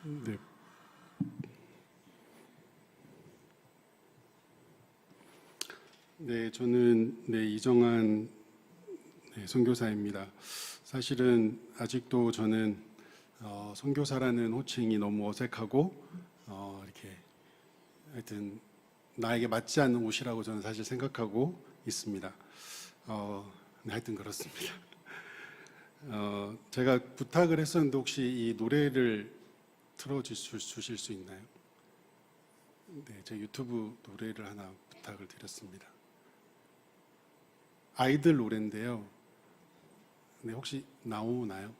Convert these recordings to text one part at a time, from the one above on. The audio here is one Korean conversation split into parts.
네. 네, 저는 이정환 선교사입니다. 사실은 아직도 저는 선교사라는 호칭이 너무 어색하고 이렇게 하여튼 나에게 맞지 않는 옷이라고 저는 사실 생각하고 있습니다. 하여튼 그렇습니다. 제가 부탁을 했었는데 혹시 이 노래를 틀어주실 수 있나요? 네, 제 유튜브 노래를 하나 부탁을 드렸습니다. 아이들 노래인데요. 네, 혹시 나오나요?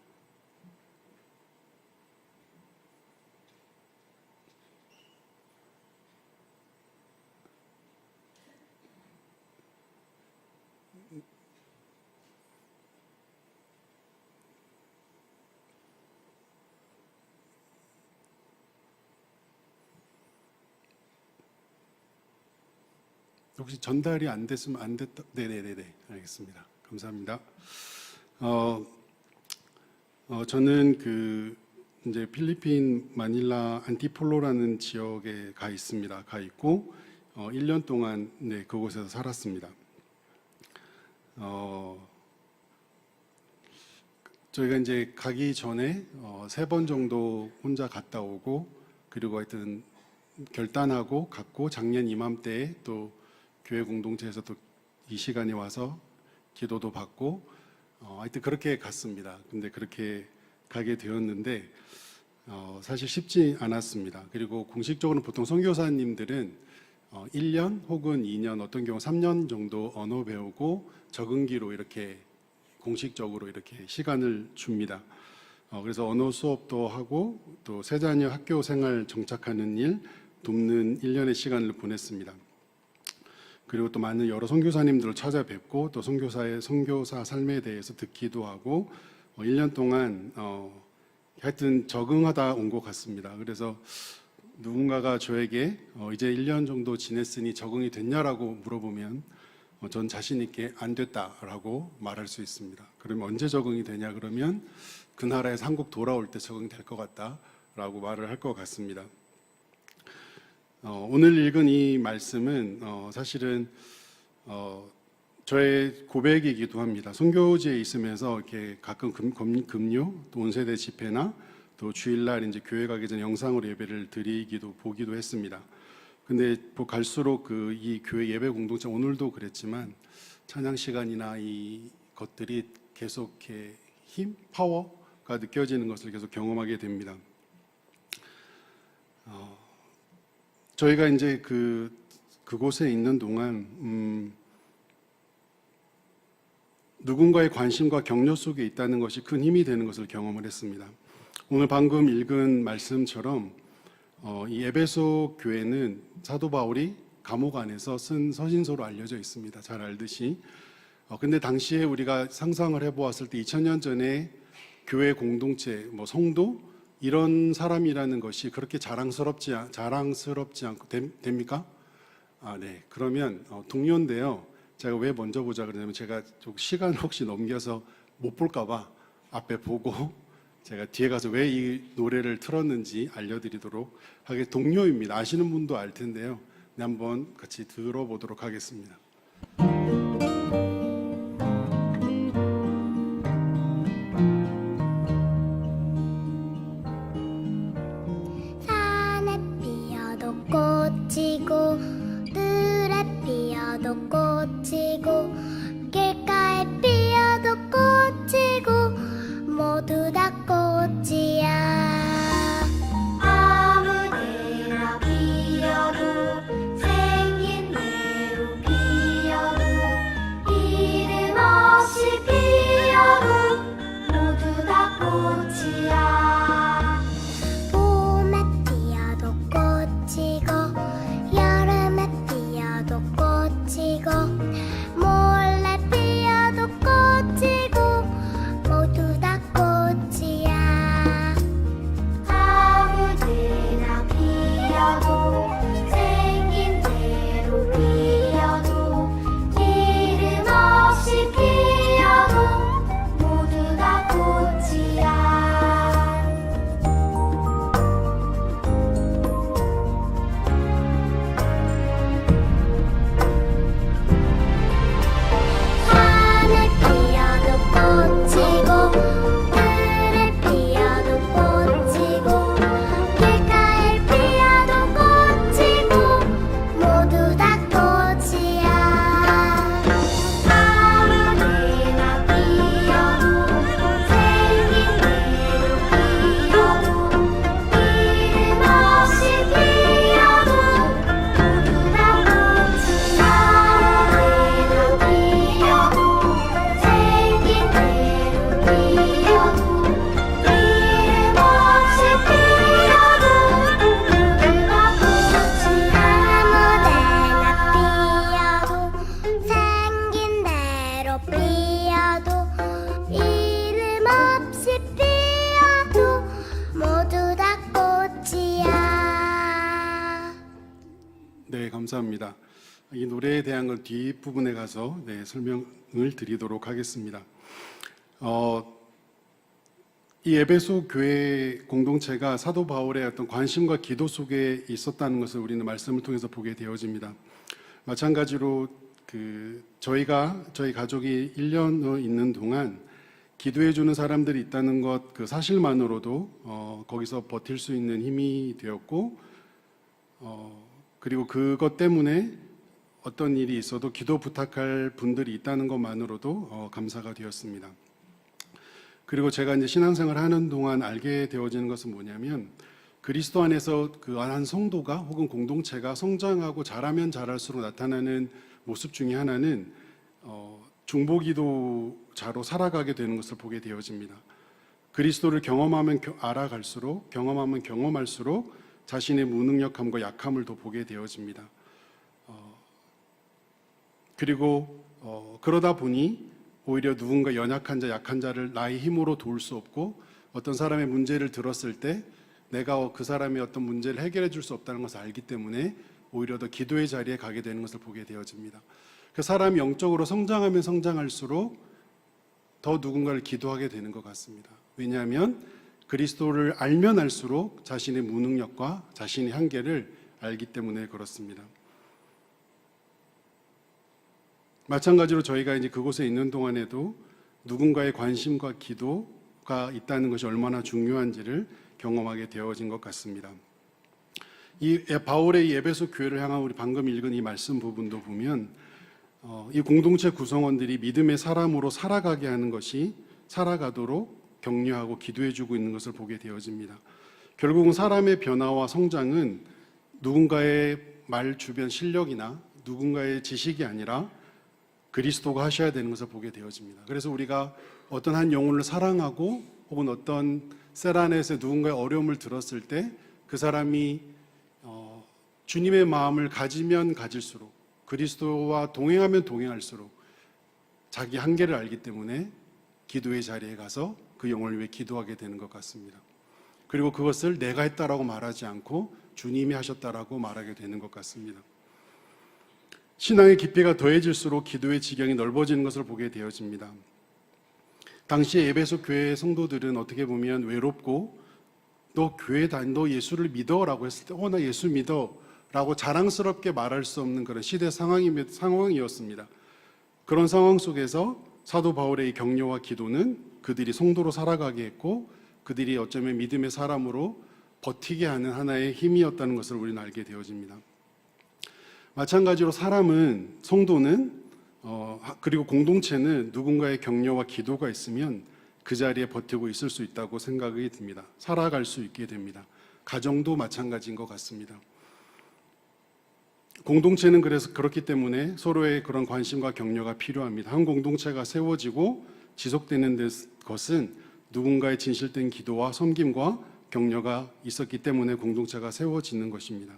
혹시 전달이 안 됐으면 안 됐다. 네네네네, 알겠습니다. 감사합니다. 저는 이제 필리핀 마닐라 안티폴로라는 지역에 가 있습니다. 가 있고 1년 동안 그곳에서 살았습니다. 저희가 이제 가기 전에 3번 정도 혼자 갔다 오고, 그리고 하여튼 결단하고 갔고, 작년 이맘때에 또 교회 공동체에서 또 이 시간에 와서 기도도 받고 하여튼 그렇게 갔습니다. 근데 그렇게 가게 되었는데 사실 쉽지 않았습니다. 그리고 공식적으로는 보통 선교사님들은 1년 혹은 2년, 어떤 경우 3년 정도 언어 배우고 적응기로 이렇게 공식적으로 이렇게 시간을 줍니다. 그래서 언어 수업도 하고 또 세자녀 학교 생활 정착하는 일 돕는 1년의 시간을 보냈습니다. 그리고 또 많은 여러 선교사님들을 찾아뵙고 또 선교사 삶에 대해서 듣기도 하고 1년 동안 하여튼 적응하다 온 것 같습니다. 그래서 누군가가 저에게 이제 1년 정도 지냈으니 적응이 됐냐라고 물어보면 전 자신 있게 안 됐다라고 말할 수 있습니다. 그러면 언제 적응이 되냐 그러면 그 나라에서 한국 돌아올 때 적응이 될 것 같다라고 말을 할 것 같습니다. 오늘 읽은 이 말씀은 사실은 저의 고백이기도 합니다. 선교지에 있으면서 이렇게 가끔 금요, 또 온세대 집회나 또 주일날 이제 교회 가기 전 영상으로 예배를 보기도 했습니다. 근데 갈수록 이 교회 예배 공동체, 오늘도 그랬지만 찬양 시간이나 이 것들이 계속 이렇게 파워가 느껴지는 것을 계속 경험하게 됩니다. 저희가 이제 그곳에 있는 동안 누군가의 관심과 격려 속에 있다는 것이 큰 힘이 되는 것을 경험을 했습니다. 오늘 방금 읽은 말씀처럼 이 에베소 교회는 사도 바울이 감옥 안에서 쓴 서신서로 알려져 있습니다. 잘 알듯이. 근데 당시에 우리가 상상을 해보았을 때 2000년 전에 교회 공동체, 성도 이런 사람이라는 것이 그렇게 자랑스럽지 않고 됩니까? 네. 그러면 동료인데요. 제가 왜 먼저 보자 그러냐면 제가 좀 시간 혹시 넘겨서 못 볼까봐 앞에 보고 제가 뒤에 가서 왜 이 노래를 틀었는지 알려드리도록 하겠습니다. 동료입니다. 아시는 분도 알 텐데요. 네, 한번 같이 들어보도록 하겠습니다. 산에 피어도 꽃이고 들에 피어도 꽃이고 길가에 피어도 꽃이고 모두 다 꽃이야. 아무데나 피어도 생긴 대로 피어 감사합니다. 이 노래에 대한 걸 뒷부분에 가서 설명을 드리도록 하겠습니다. 이 에베소 교회 공동체가 사도 바울의 어떤 관심과 기도 속에 있었다는 것을 우리는 말씀을 통해서 보게 되어집니다. 마찬가지로 저희 가족이 1년 있는 동안 기도해 주는 사람들이 있다는 것 그 사실만으로도 거기서 버틸 수 있는 힘이 되었고, 그리고 그것 때문에 어떤 일이 있어도 기도 부탁할 분들이 있다는 것만으로도 감사가 되었습니다. 그리고 제가 이제 신앙생활 하는 동안 알게 되어지는 것은 뭐냐면, 그리스도 안에서 그 한 성도가 혹은 공동체가 성장하고 자라면 자랄수록 나타나는 모습 중에 하나는 중보기도자로 살아가게 되는 것을 보게 되어집니다. 그리스도를 경험하면 알아갈수록, 경험하면 경험할수록 자신의 무능력함과 약함을 더 보게 되어집니다. 그리고 그러다 보니 오히려 누군가 연약한 자, 약한 자를 나의 힘으로 도울 수 없고, 어떤 사람의 문제를 들었을 때 내가 그 사람의 어떤 문제를 해결해 줄 수 없다는 것을 알기 때문에 오히려 더 기도의 자리에 가게 되는 것을 보게 되어집니다. 그 사람이 영적으로 성장하면 성장할수록 더 누군가를 기도하게 되는 것 같습니다. 왜냐하면 그리스도를 알면 알수록 자신의 무능력과 자신의 한계를 알기 때문에 그렇습니다. 마찬가지로 저희가 이제 그곳에 있는 동안에도 누군가의 관심과 기도가 있다는 것이 얼마나 중요한지를 경험하게 되어진 것 같습니다. 이 바울의 이 에베소 교회를 향한 우리 방금 읽은 이 말씀 부분도 보면 이 공동체 구성원들이 믿음의 사람으로 살아가게 하는 것이, 살아가도록 격려하고 기도해주고 있는 것을 보게 되어집니다. 결국은 사람의 변화와 성장은 누군가의 말 주변 실력이나 누군가의 지식이 아니라 그리스도가 하셔야 되는 것을 보게 되어집니다. 그래서 우리가 어떤 한 영혼을 사랑하고 혹은 어떤 셀 안에서 누군가의 어려움을 들었을 때 그 사람이 주님의 마음을 가지면 가질수록, 그리스도와 동행하면 동행할수록 자기 한계를 알기 때문에 기도의 자리에 가서 그 영혼을 위해 기도하게 되는 것 같습니다. 그리고 그것을 내가 했다라고 말하지 않고 주님이 하셨다라고 말하게 되는 것 같습니다. 신앙의 깊이가 더해질수록 기도의 지경이 넓어지는 것을 보게 되어집니다. 당시 에베소 교회의 성도들은 어떻게 보면 외롭고, 너 교회 다니, 너 예수를 믿어라고 했을 때 나 예수 믿어라고 자랑스럽게 말할 수 없는 그런 시대 상황이었습니다. 그런 상황 속에서 사도 바울의 이 격려와 기도는 그들이 성도로 살아가게 했고, 그들이 어쩌면 믿음의 사람으로 버티게 하는 하나의 힘이었다는 것을 우리는 알게 되어집니다. 마찬가지로 사람은, 성도는 그리고 공동체는 누군가의 격려와 기도가 있으면 그 자리에 버티고 있을 수 있다고 생각이 듭니다. 살아갈 수 있게 됩니다. 가정도 마찬가지인 것 같습니다. 공동체는 그래서 그렇기 때문에 서로의 그런 관심과 격려가 필요합니다. 한 공동체가 세워지고 지속되는 것은 누군가의 진실된 기도와 섬김과 격려가 있었기 때문에 공동체가 세워지는 것입니다.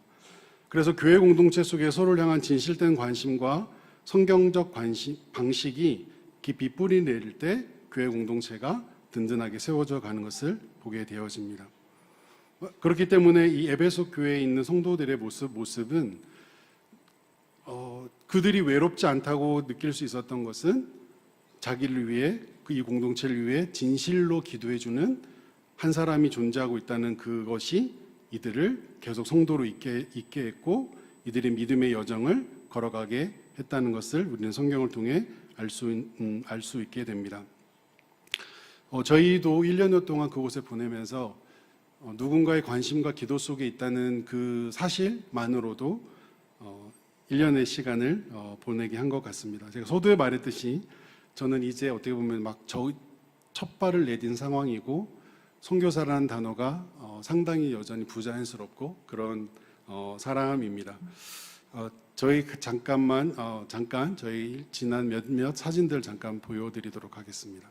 그래서 교회 공동체 속에 서로를 향한 진실된 관심과 성경적 방식이 깊이 뿌리 내릴 때 교회 공동체가 든든하게 세워져 가는 것을 보게 되어집니다. 그렇기 때문에 이 에베소 교회에 있는 성도들의 모습은 그들이 외롭지 않다고 느낄 수 있었던 것은 자기를 위해, 이 공동체를 위해 진실로 기도해주는 한 사람이 존재하고 있다는 그것이 이들을 계속 성도로 있게 했고, 이들의 믿음의 여정을 걸어가게 했다는 것을 우리는 성경을 통해 알 수 있게 됩니다. 저희도 1년여 동안 그곳에 보내면서 누군가의 관심과 기도 속에 있다는 그 사실만으로도 1년의 시간을 보내게 한 것 같습니다. 제가 서두에 말했듯이 저는 이제 어떻게 보면 막 첫 발을 내딘 상황이고, 선교사라는 단어가 상당히 여전히 부자연스럽고 그런 사람입니다. 저희 잠깐 저희 지난 몇몇 사진들 잠깐 보여드리도록 하겠습니다.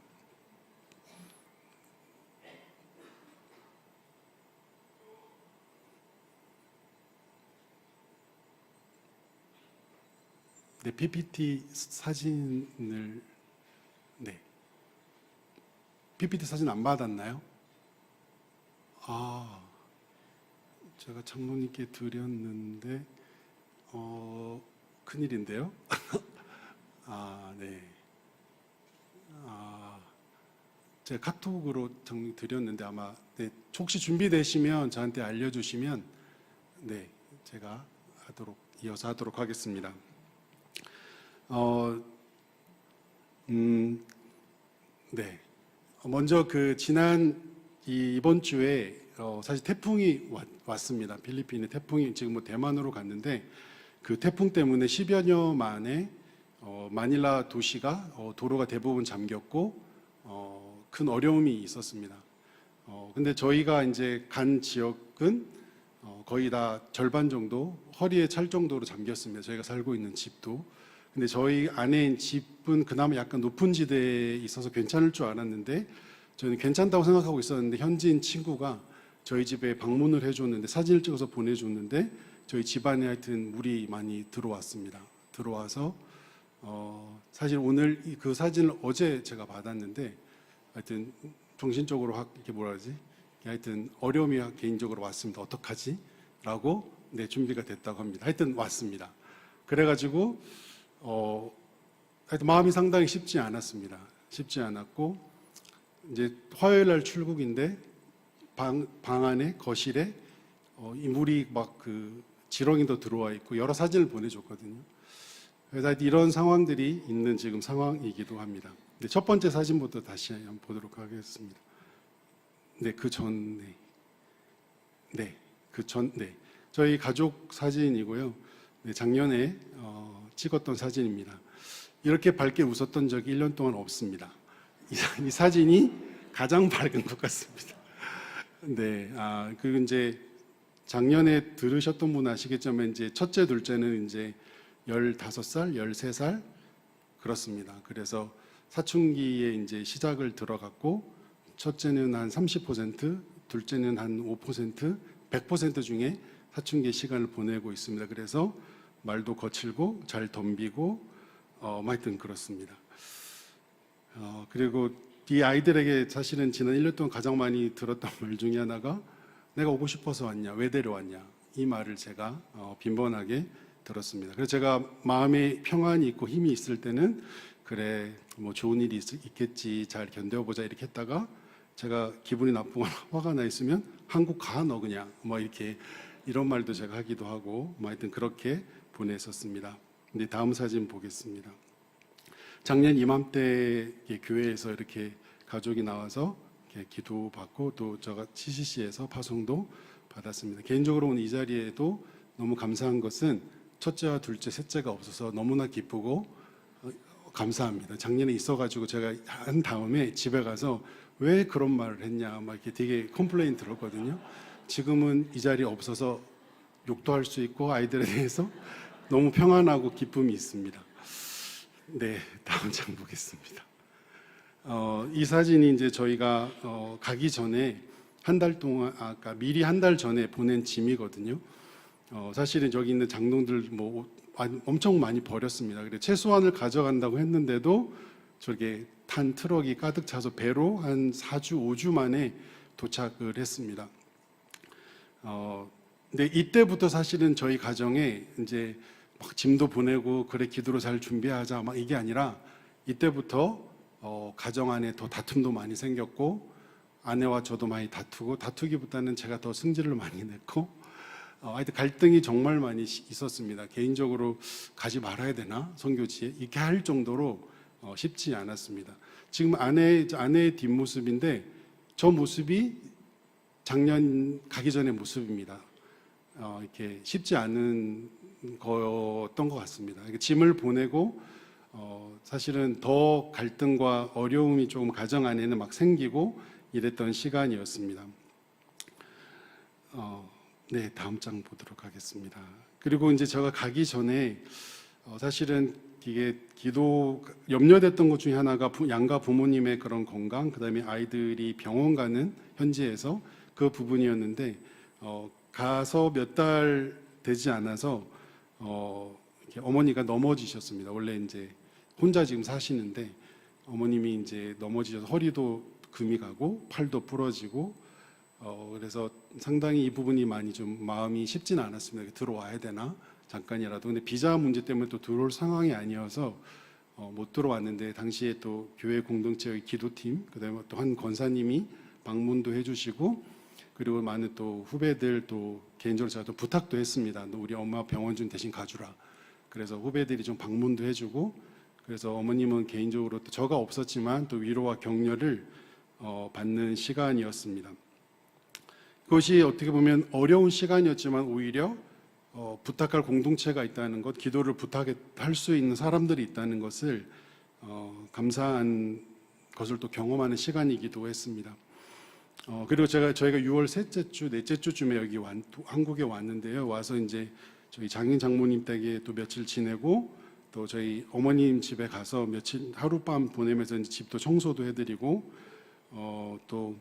네, PPT 사진을, 네, PPT 사진 안 받았나요? 제가 장로님께 드렸는데, 큰일인데요. 아, 네. 아, 제가 카톡으로 정리 드렸는데 아마 네, 혹시 준비되시면 저한테 알려주시면 네, 제가 이어서 하도록 하겠습니다. 어, 네. 먼저 이번 주에 사실 태풍이 왔습니다. 필리핀에 태풍이 지금 뭐 대만으로 갔는데 그 태풍 때문에 10여 년 만에 마닐라 도시가 도로가 대부분 잠겼고 큰 어려움이 있었습니다. 근데 저희가 이제 간 지역은 거의 다 절반 정도 허리에 찰 정도로 잠겼습니다. 저희가 살고 있는 집도. 근데 저희 안에 집은 그나마 약간 높은 지대에 있어서 괜찮을 줄 알았는데 저는 괜찮다고 생각하고 있었는데 현지인 친구가 저희 집에 방문을 해줬는데 사진을 찍어서 보내줬는데 저희 집안에 하여튼 물이 많이 들어왔습니다. 들어와서 사실 오늘 그 사진을 어제 제가 받았는데 하여튼 정신적으로 이렇게 뭐라 그러지? 하여튼 어려움이 개인적으로 왔습니다. 어떡하지? 라고 네, 준비가 됐다고 합니다. 하여튼 왔습니다. 그래가지고 하여튼 마음이 상당히 쉽지 않았습니다. 쉽지 않았고 이제 화요일 날 출국인데 방 안에 거실에 이 물이 막 지렁이도 들어와 있고 여러 사진을 보내줬거든요. 그래서 이런 상황들이 있는 지금 상황이기도 합니다. 네, 첫 번째 사진부터 다시 한번 보도록 하겠습니다. 네, 네, 저희 가족 사진이고요. 네, 작년에 찍었던 사진입니다. 이렇게 밝게 웃었던 적이 1년 동안 없습니다. 이 사진이 가장 밝은 것 같습니다. 네, 그리고 이제 작년에 들으셨던 분 아시겠지만 이제 첫째, 둘째는 이제 15살, 13살 그렇습니다. 그래서 사춘기에 이제 시작을 들어갔고 첫째는 한 30%, 둘째는 한 5%, 100% 중에 사춘기 시간을 보내고 있습니다. 그래서 말도 거칠고 잘 덤비고 하여튼 그렇습니다. 그리고 이 아이들에게 사실은 지난 1년 동안 가장 많이 들었던 말 중에 하나가 내가 오고 싶어서 왔냐, 왜 데려왔냐 이 말을 제가 빈번하게 들었습니다. 그래서 제가 마음에 평안이 있고 힘이 있을 때는 그래 뭐 좋은 일이 있겠지 잘 견뎌보자 이렇게 했다가 제가 기분이 나쁘거나 화가 나 있으면 한국 가 너 그냥 뭐 이렇게 이런 말도 제가 하기도 하고 뭐 하여튼 그렇게 보냈었습니다. 근데 다음 사진 보겠습니다. 작년 이맘때 교회에서 이렇게 가족이 나와서 이렇게 기도받고 또 제가 CCC에서 파송도 받았습니다. 개인적으로 오늘 이 자리에도 너무 감사한 것은 첫째와 둘째, 셋째가 없어서 너무나 기쁘고 감사합니다. 작년에 있어가지고 제가 한 다음에 집에 가서 왜 그런 말을 했냐 막 이렇게 되게 컴플레인 들었거든요. 지금은 이 자리에 없어서 욕도 할 수 있고 아이들에 대해서 너무 평안하고 기쁨이 있습니다. 네, 다음 장 보겠습니다. 이 사진이 이제 저희가 가기 전에 한 달 동안, 아까 미리 한 달 전에 보낸 짐이거든요. 사실은 저기 있는 장롱들 뭐 엄청 많이 버렸습니다. 그래 최소한을 가져간다고 했는데도 저게 탄 트럭이 가득 차서 배로 한 4주, 5주 만에 도착을 했습니다. 근데 이때부터 사실은 저희 가정에 이제 막 짐도 보내고 그래 기도로 잘 준비하자 막 이게 아니라 이때부터 가정 안에 더 다툼도 많이 생겼고 아내와 저도 많이 다투기보다는 제가 더 승질을 많이 냈고 하여튼 갈등이 정말 많이 있었습니다. 개인적으로 가지 말아야 되나 선교지에 이렇게 할 정도로 쉽지 않았습니다. 지금 아내의 뒷모습인데 저 모습이 작년 가기 전의 모습입니다. 이렇게 쉽지 않은 거였던 것 같습니다. 짐을 보내고 사실은 더 갈등과 어려움이 조금 가정 안에는 막 생기고 이랬던 시간이었습니다. 네, 다음 장 보도록 하겠습니다. 그리고 이제 제가 가기 전에 사실은 이게 염려됐던 것 중에 하나가 양가 부모님의 그런 건강, 그다음에 아이들이 병원 가는 현지에서 그 부분이었는데 가서 몇 달 되지 않아서 이렇게 어머니가 넘어지셨습니다. 원래 이제 혼자 지금 사시는데 어머님이 이제 넘어지셔서 허리도 금이 가고 팔도 부러지고 그래서 상당히 이 부분이 많이 좀 마음이 쉽지는 않았습니다. 들어와야 되나 잠깐이라도. 근데 비자 문제 때문에 또 들어올 상황이 아니어서 못 들어왔는데, 당시에 또 교회 공동체의 기도팀, 그다음에 또 한 권사님이 방문도 해주시고, 그리고 많은 또 후배들, 또 개인적으로 제가 또 부탁도 했습니다. 너 우리 엄마 병원 좀 대신 가주라. 그래서 후배들이 좀 방문도 해주고, 그래서 어머님은 개인적으로 또 저가 없었지만 또 위로와 격려를 받는 시간이었습니다. 그것이 어떻게 보면 어려운 시간이었지만 오히려 부탁할 공동체가 있다는 것, 기도를 부탁할 수 있는 사람들이 있다는 것을 감사한 것을 또 경험하는 시간이기도 했습니다. 그리고 저희가 6월 셋째 주, 넷째 주쯤에 여기 한국에 왔는데요. 와서 이제 저희 장인 장모님 댁에 또 며칠 지내고, 또 저희 어머님 집에 가서 며칠 하룻밤 보내면서 이제 집도 청소도 해드리고, 또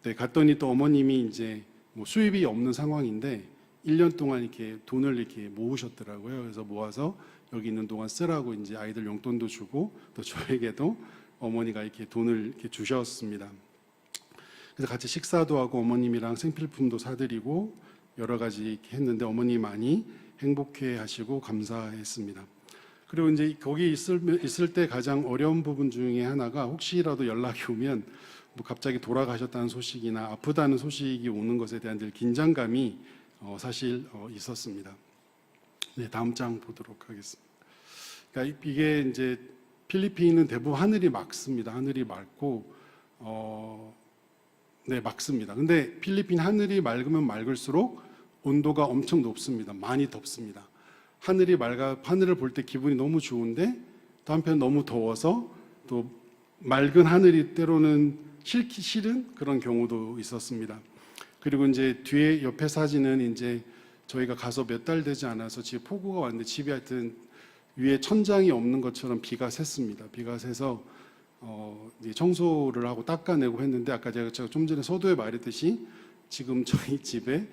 네, 갔더니 또 어머님이 이제 뭐 수입이 없는 상황인데 1년 동안 이렇게 돈을 이렇게 모으셨더라고요. 그래서 모아서 여기 있는 동안 쓰라고 이제 아이들 용돈도 주고, 또 저에게도 어머니가 이렇게 돈을 이렇게 주셨습니다. 그래서 같이 식사도 하고 어머님이랑 생필품도 사드리고 여러 가지 이렇게 했는데 어머니 많이 행복해하시고 감사했습니다. 그리고 이제 거기 있을 때 가장 어려운 부분 중에 하나가, 혹시라도 연락이 오면 뭐 갑자기 돌아가셨다는 소식이나 아프다는 소식이 오는 것에 대한 늘 긴장감이 사실 있었습니다. 네, 다음 장 보도록 하겠습니다. 그러니까 이게 이제 필리핀은 대부분 하늘이 맑습니다. 하늘이 맑고 네, 맑습니다. 근데 필리핀 하늘이 맑으면 맑을수록 온도가 엄청 높습니다. 많이 덥습니다. 하늘을 볼 때 기분이 너무 좋은데 또 한편 너무 더워서 또 맑은 하늘이 때로는 싫기 싫은 그런 경우도 있었습니다. 그리고 이제 뒤에 옆에 사진은 이제 저희가 가서 몇 달 되지 않아서 집에 폭우가 왔는데, 집에 하여튼 위에 천장이 없는 것처럼 비가 샜습니다. 비가 새서 이제 청소를 하고 닦아내고 했는데, 아까 제가 좀 전에 서두에 말했듯이 지금 저희 집에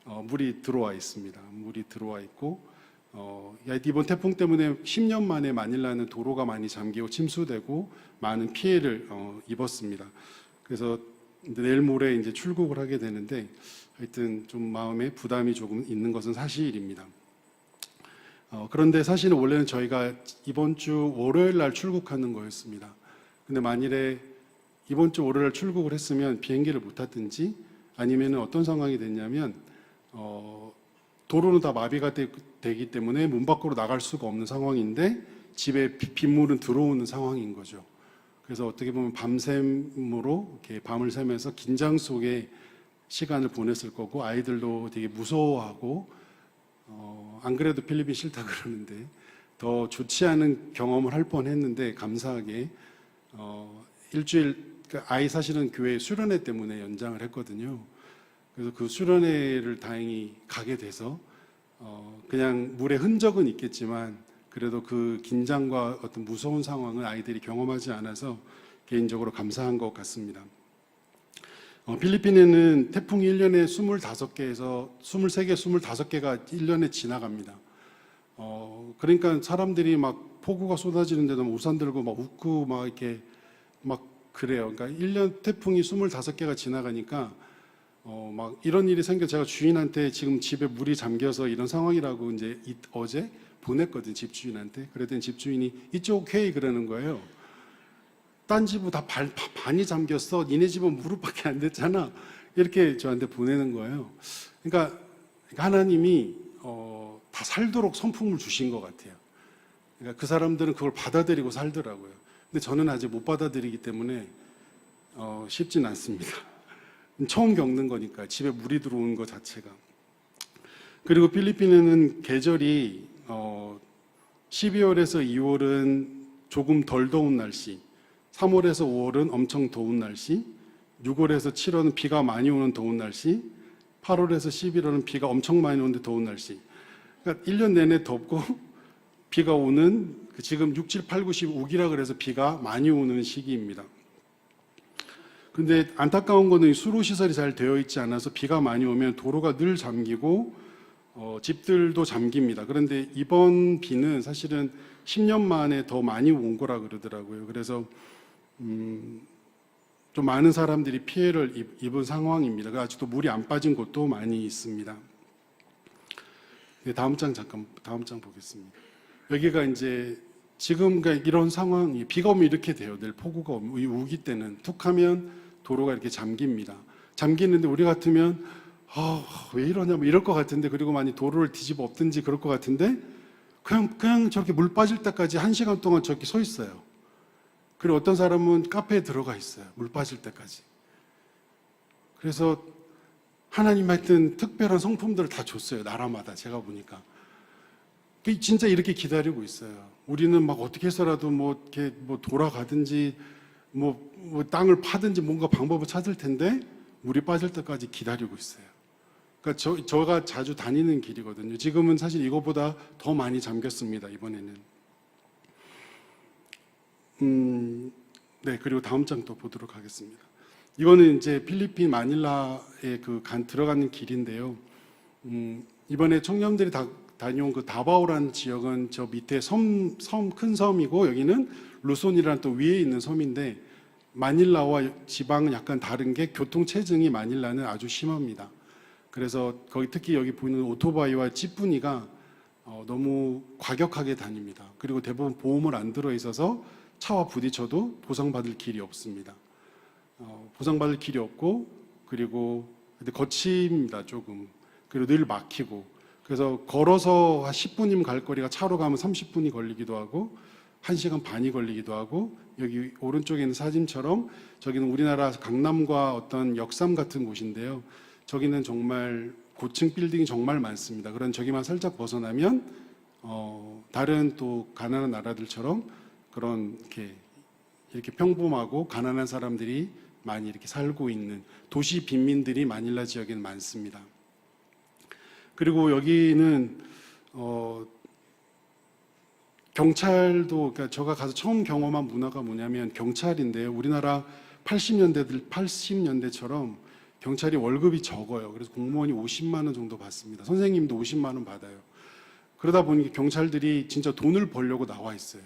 물이 들어와 있습니다. 물이 들어와 있고, 이번 태풍 때문에 10년 만에 마닐라는 도로가 많이 잠기고 침수되고 많은 피해를 입었습니다. 그래서 내일 모레 이제 출국을 하게 되는데, 하여튼 좀 마음에 부담이 조금 있는 것은 사실입니다. 그런데 사실은 원래는 저희가 이번 주 월요일 날 출국하는 거였습니다. 근데 만일에 이번 주 월요일 날 출국을 했으면 비행기를 못 탔든지, 아니면 어떤 상황이 됐냐면 도로는 다 마비가 되기 때문에 문 밖으로 나갈 수가 없는 상황인데 집에 빗물은 들어오는 상황인 거죠. 그래서 어떻게 보면 밤샘으로 이렇게 밤을 새면서 긴장 속에 시간을 보냈을 거고, 아이들도 되게 무서워하고 안 그래도 필리핀 싫다 그러는데 더 좋지 않은 경험을 할 뻔했는데, 감사하게 일주일, 아이 사실은 교회 수련회 때문에 연장을 했거든요. 그래서 그 수련회를 다행히 가게 돼서 그냥 물의 흔적은 있겠지만 그래도 그 긴장과 어떤 무서운 상황을 아이들이 경험하지 않아서 개인적으로 감사한 것 같습니다. 필리핀에는 태풍이 1년에 25개에서 23개, 25개가 1년에 지나갑니다. 그러니까 사람들이 막 폭우가 쏟아지는데도 우산 들고 막 웃고 막 이렇게 막 그래요. 그러니까 1년 태풍이 25개가 지나가니까 막 이런 일이 생겨, 제가 주인한테 지금 집에 물이 잠겨서 이런 상황이라고 이제 어제 보냈거든요, 집주인한테. 그랬더니 집주인이 이쪽 회의 그러는 거예요. 딴 집은 다 반이 잠겼어. 니네 집은 무릎밖에 안 됐잖아. 이렇게 저한테 보내는 거예요. 그러니까 하나님이 다 살도록 선풍을 주신 것 같아요. 그러니까 그 사람들은 그걸 받아들이고 살더라고요. 근데 저는 아직 못 받아들이기 때문에 쉽진 않습니다. 처음 겪는 거니까, 집에 물이 들어오는 것 자체가. 그리고 필리핀에는 계절이 12월에서 2월은 조금 덜 더운 날씨, 3월에서 5월은 엄청 더운 날씨, 6월에서 7월은 비가 많이 오는 더운 날씨, 8월에서 11월은 비가 엄청 많이 오는데 더운 날씨. 그러니까 1년 내내 덥고 비가 오는, 지금 6, 7, 8, 9, 10, 5기라 그래서 비가 많이 오는 시기입니다. 근데 안타까운 거는 수로시설이 잘 되어 있지 않아서 비가 많이 오면 도로가 늘 잠기고 집들도 잠깁니다. 그런데 이번 비는 사실은 10년 만에 더 많이 온 거라 그러더라고요. 그래서 좀 많은 사람들이 피해를 입은 상황입니다. 아직도 물이 안 빠진 곳도 많이 있습니다. 네, 다음 장 보겠습니다. 여기가 이제 지금 그러니까 이런 상황이 비가 오면 이렇게 돼요. 늘 폭우가 우기 때는 툭하면 도로가 이렇게 잠깁니다. 잠기는데 우리 같으면 왜 이러냐 뭐 이럴 것 같은데, 그리고 많이 도로를 뒤집어 엎든지 그럴 것 같은데 그냥 저렇게 물 빠질 때까지 1시간 동안 저렇게 서 있어요. 그리고 어떤 사람은 카페에 들어가 있어요. 물 빠질 때까지. 그래서 하나님 하여튼 특별한 성품들을 다 줬어요. 나라마다 제가 보니까. 진짜 이렇게 기다리고 있어요. 우리는 막 어떻게 해서라도 이렇게 돌아가든지 땅을 파든지 뭔가 방법을 찾을 텐데 물이 빠질 때까지 기다리고 있어요. 그러니까 저가 자주 다니는 길이거든요. 지금은 사실 이거보다 더 많이 잠겼습니다. 이번에는. 네, 그리고 다음 장 또 보도록 하겠습니다. 이거는 이제 필리핀 마닐라에 들어가는 길인데요. 이번에 청년들이 다녀온 그 다바오라는 지역은 저 밑에 큰 섬이고, 여기는 루손이라는 또 위에 있는 섬인데, 마닐라와 지방은 약간 다른 게 교통 체증이 마닐라는 아주 심합니다. 그래서 거기 특히 여기 보이는 오토바이와 찌뿌니가 너무 과격하게 다닙니다. 그리고 대부분 보험을 안 들어 있어서 차와 부딪혀도 보상받을 길이 없습니다. 보상받을 길이 없고, 그리고 근데 거칩니다 조금. 그리고 늘 막히고. 그래서 걸어서 한 10분이면 갈 거리가 차로 가면 30분이 걸리기도 하고 1시간 반이 걸리기도 하고, 여기 오른쪽에 있는 사진처럼 저기는 우리나라 강남과 어떤 역삼 같은 곳인데요. 저기는 정말 고층 빌딩이 정말 많습니다. 그런 저기만 살짝 벗어나면 다른 또 가난한 나라들처럼 그런 이렇게 평범하고 가난한 사람들이 많이 이렇게 살고 있는 도시 빈민들이 마닐라 지역에는 많습니다. 그리고 여기는 경찰도, 그러니까 제가 가서 처음 경험한 문화가 뭐냐면 경찰인데요. 우리나라 80년대처럼 경찰이 월급이 적어요. 그래서 공무원이 50만 원 정도 받습니다. 선생님도 50만 원 받아요. 그러다 보니 경찰들이 진짜 돈을 벌려고 나와 있어요.